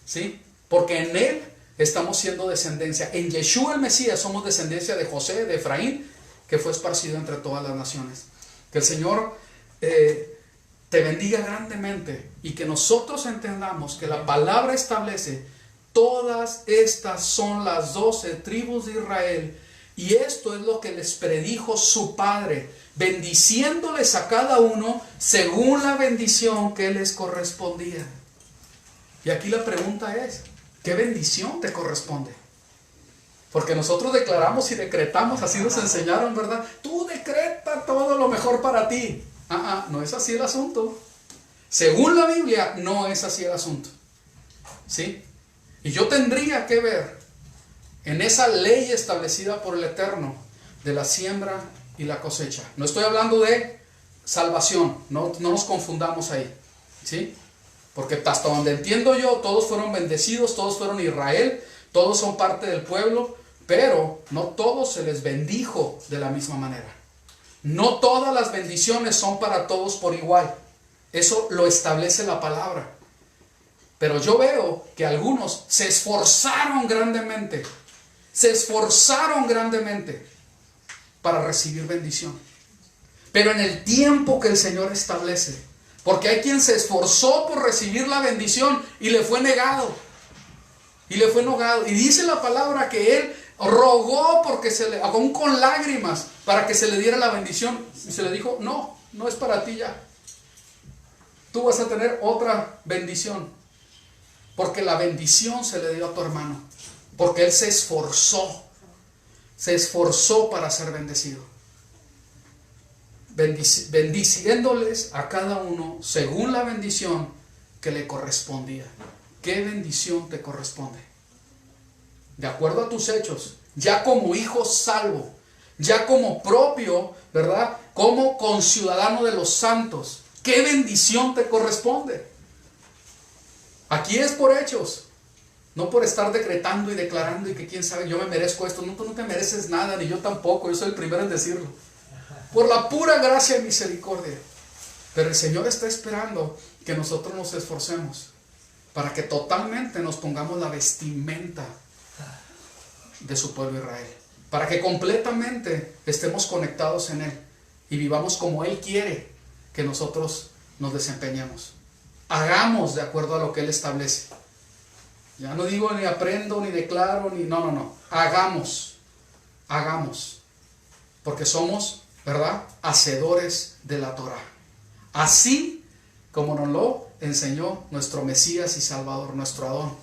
¿sí? Porque en él estamos siendo descendencia. En Yeshua el Mesías somos descendencia de José, de Efraín, que fue esparcido entre todas las naciones. Que el Señor te bendiga grandemente y que nosotros entendamos que la palabra establece, todas estas son las 12 tribus de Israel, y esto es lo que les predijo su Padre, bendiciéndoles a cada uno según la bendición que les correspondía. Y aquí la pregunta es, ¿qué bendición te corresponde? Porque nosotros declaramos y decretamos, así nos enseñaron, ¿verdad? Tú decreta todo lo mejor para ti. No es así el asunto. Según la Biblia, no es así el asunto, ¿sí? Y yo tendría que ver en esa ley establecida por el Eterno de la siembra y la cosecha. No estoy hablando de salvación, no nos confundamos ahí, ¿sí? Porque hasta donde entiendo yo, todos fueron bendecidos, todos fueron Israel, todos son parte del pueblo, pero no todos se les bendijo de la misma manera. No todas las bendiciones son para todos por igual. Eso lo establece la palabra. Pero yo veo que algunos se esforzaron grandemente para recibir bendición. Pero en el tiempo que el Señor establece. Porque hay quien se esforzó por recibir la bendición y le fue negado. Y dice la palabra que él rogó aún con lágrimas, para que se le diera la bendición. Y se le dijo, no es para ti ya. tú vas a tener otra bendición. Porque la bendición se le dio a tu hermano. Porque él se esforzó para ser bendecido. Bendiciéndoles a cada uno según la bendición que le correspondía. ¿Qué bendición te corresponde? De acuerdo a tus hechos, ya como hijo salvo, ya como propio, ¿verdad? Como conciudadano de los santos, ¿qué bendición te corresponde? Aquí es por hechos, no por estar decretando y declarando y que quién sabe, yo me merezco esto. No, tú no te mereces nada, ni yo tampoco, yo soy el primero en decirlo. Por la pura gracia y misericordia. Pero el Señor está esperando que nosotros nos esforcemos para que totalmente nos pongamos la vestimenta de su pueblo Israel. Para que completamente estemos conectados en Él y vivamos como Él quiere que nosotros nos desempeñemos. Hagamos de acuerdo a lo que Él establece. Ya no digo ni aprendo, ni declaro, ni no. Hagamos. Porque somos, ¿verdad?, hacedores de la Torah. Así como nos lo enseñó nuestro Mesías y Salvador, nuestro Adón,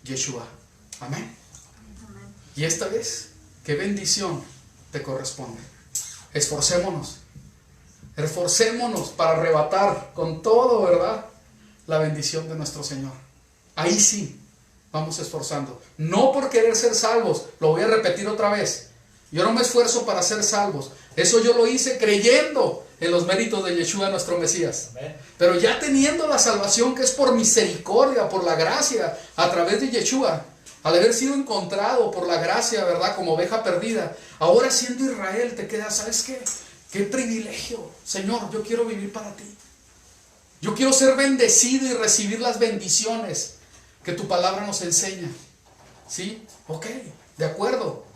Yeshua. Amén. Y esta vez, ¿qué bendición te corresponde? Esforcémonos para arrebatar con todo, ¿verdad?, la bendición de nuestro Señor. Ahí sí, vamos esforzando. No por querer ser salvos, lo voy a repetir otra vez. Yo no me esfuerzo para ser salvos. Eso yo lo hice creyendo en los méritos de Yeshua, nuestro Mesías. Amén. Pero ya teniendo la salvación que es por misericordia, por la gracia, a través de Yeshua, al haber sido encontrado por la gracia, ¿verdad?, como oveja perdida, ahora siendo Israel te quedas, ¿sabes qué? ¡Qué privilegio! Señor, yo quiero vivir para ti. Yo quiero ser bendecido y recibir las bendiciones que tu palabra nos enseña. ¿Sí? Ok, de acuerdo.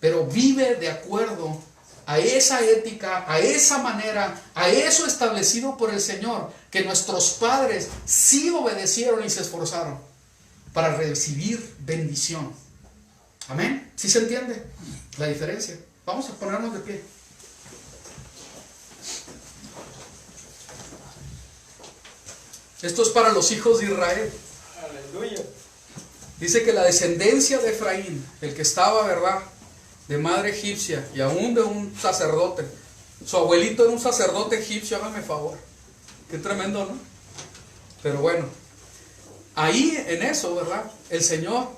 Pero vive de acuerdo a esa ética, a esa manera, a eso establecido por el Señor, que nuestros padres sí obedecieron y se esforzaron para recibir bendición. Amén. ¿Sí se entiende la diferencia? Vamos a ponernos de pie. Esto es para los hijos de Israel. Aleluya. Dice que la descendencia de Efraín, el que estaba, ¿verdad?, de madre egipcia y aún de un sacerdote. Su abuelito era un sacerdote egipcio, hágame favor. Qué tremendo, ¿no? Pero bueno, ahí en eso, ¿verdad?, el Señor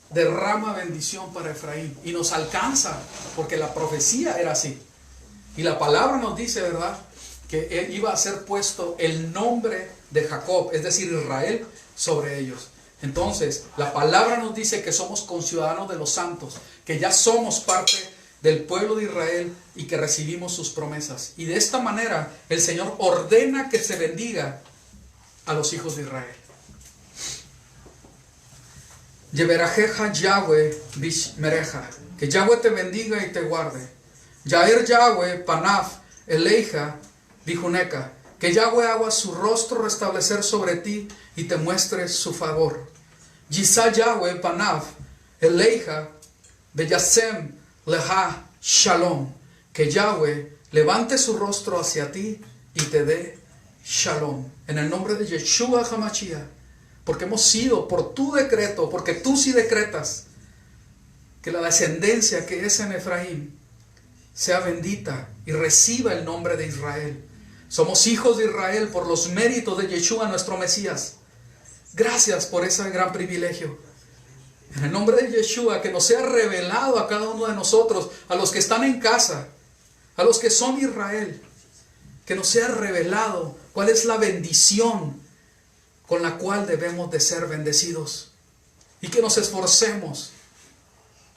derrama bendición para Efraín y nos alcanza, porque la profecía era así. Y la palabra nos dice, ¿verdad?, que iba a ser puesto el nombre de Jacob, es decir, Israel, sobre ellos. Entonces, la palabra nos dice que somos conciudadanos de los santos, que ya somos parte del pueblo de Israel y que recibimos sus promesas. Y de esta manera, el Señor ordena que se bendiga a los hijos de Israel. Yeverajeja Yahweh Bishmereja, que Yahweh te bendiga y te guarde. Yair Yahweh Panaf Eleija Bijuneca, que Yahweh haga su rostro restablecer sobre ti y te muestre su favor. Yisa Yahweh Panav Eleija Beyasem Leha Shalom, que Yahweh levante su rostro hacia ti y te dé Shalom. En el nombre de Yeshua HaMashiach, porque hemos sido por tu decreto, porque tú sí decretas que la descendencia que es en Efraín sea bendita y reciba el nombre de Israel. Somos hijos de Israel por los méritos de Yeshua, nuestro Mesías. Gracias por ese gran privilegio. En el nombre de Yeshua, que nos sea revelado a cada uno de nosotros, a los que están en casa, a los que son Israel, que nos sea revelado cuál es la bendición con la cual debemos de ser bendecidos. Y que nos esforcemos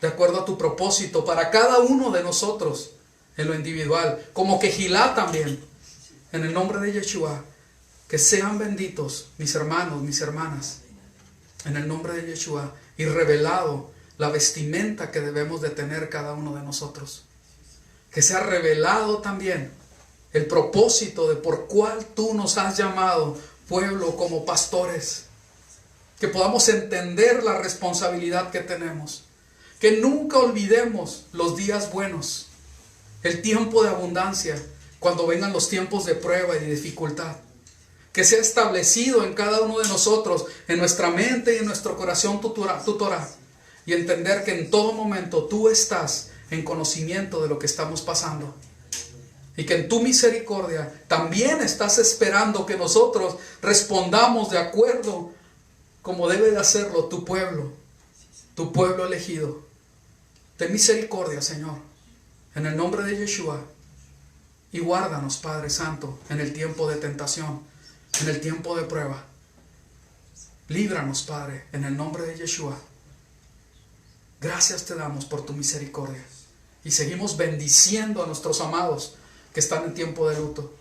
de acuerdo a tu propósito para cada uno de nosotros en lo individual, como Kehilá también. En el nombre de Yeshua, que sean benditos mis hermanos, mis hermanas, en el nombre de Yeshua, y revelado la vestimenta que debemos de tener cada uno de nosotros. Que sea revelado también el propósito de por cuál tú nos has llamado, pueblo, como pastores. Que podamos entender la responsabilidad que tenemos. Que nunca olvidemos los días buenos, el tiempo de abundancia, cuando vengan los tiempos de prueba y de dificultad. Que sea establecido en cada uno de nosotros, en nuestra mente y en nuestro corazón tu Torah. Y entender que en todo momento tú estás en conocimiento de lo que estamos pasando. Y que en tu misericordia también estás esperando que nosotros respondamos de acuerdo como debe de hacerlo tu pueblo elegido. Ten misericordia, Señor, en el nombre de Yeshua. Y guárdanos, Padre Santo, en el tiempo de tentación, en el tiempo de prueba. Líbranos, Padre, en el nombre de Yeshua. Gracias te damos por tu misericordia. Y seguimos bendiciendo a nuestros amados que están en tiempo de luto.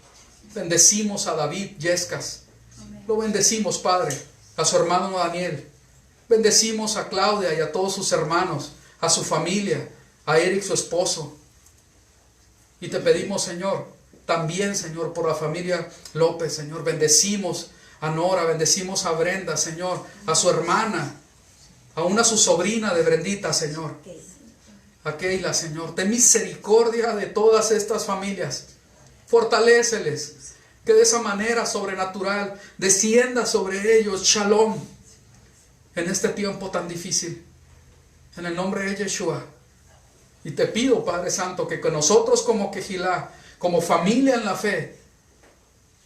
Bendecimos a David Yescas. Lo bendecimos, Padre, a su hermano Daniel. Bendecimos a Claudia y a todos sus hermanos, a su familia, a Eric, su esposo. Y te pedimos, Señor, también, Señor, por la familia López, Señor. Bendecimos a Nora, bendecimos a Brenda, Señor, a su hermana, aún a su sobrina de Brendita, Señor. A Keila, Señor. Ten misericordia de todas estas familias. Fortaléceles. Que de esa manera sobrenatural descienda sobre ellos Shalom en este tiempo tan difícil. En el nombre de Yeshua. Y te pido, Padre Santo, que nosotros como Kehilá, como familia en la fe,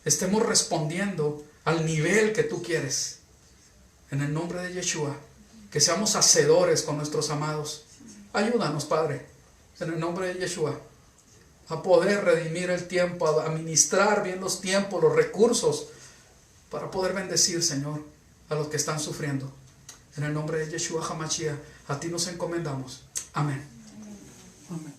estemos respondiendo al nivel que tú quieres. En el nombre de Yeshua. Que seamos hacedores con nuestros amados. Ayúdanos, Padre, en el nombre de Yeshua, a poder redimir el tiempo, a administrar bien los tiempos, los recursos, para poder bendecir, Señor, a los que están sufriendo. En el nombre de Yeshua HaMashiach, a ti nos encomendamos. Amén. Amén.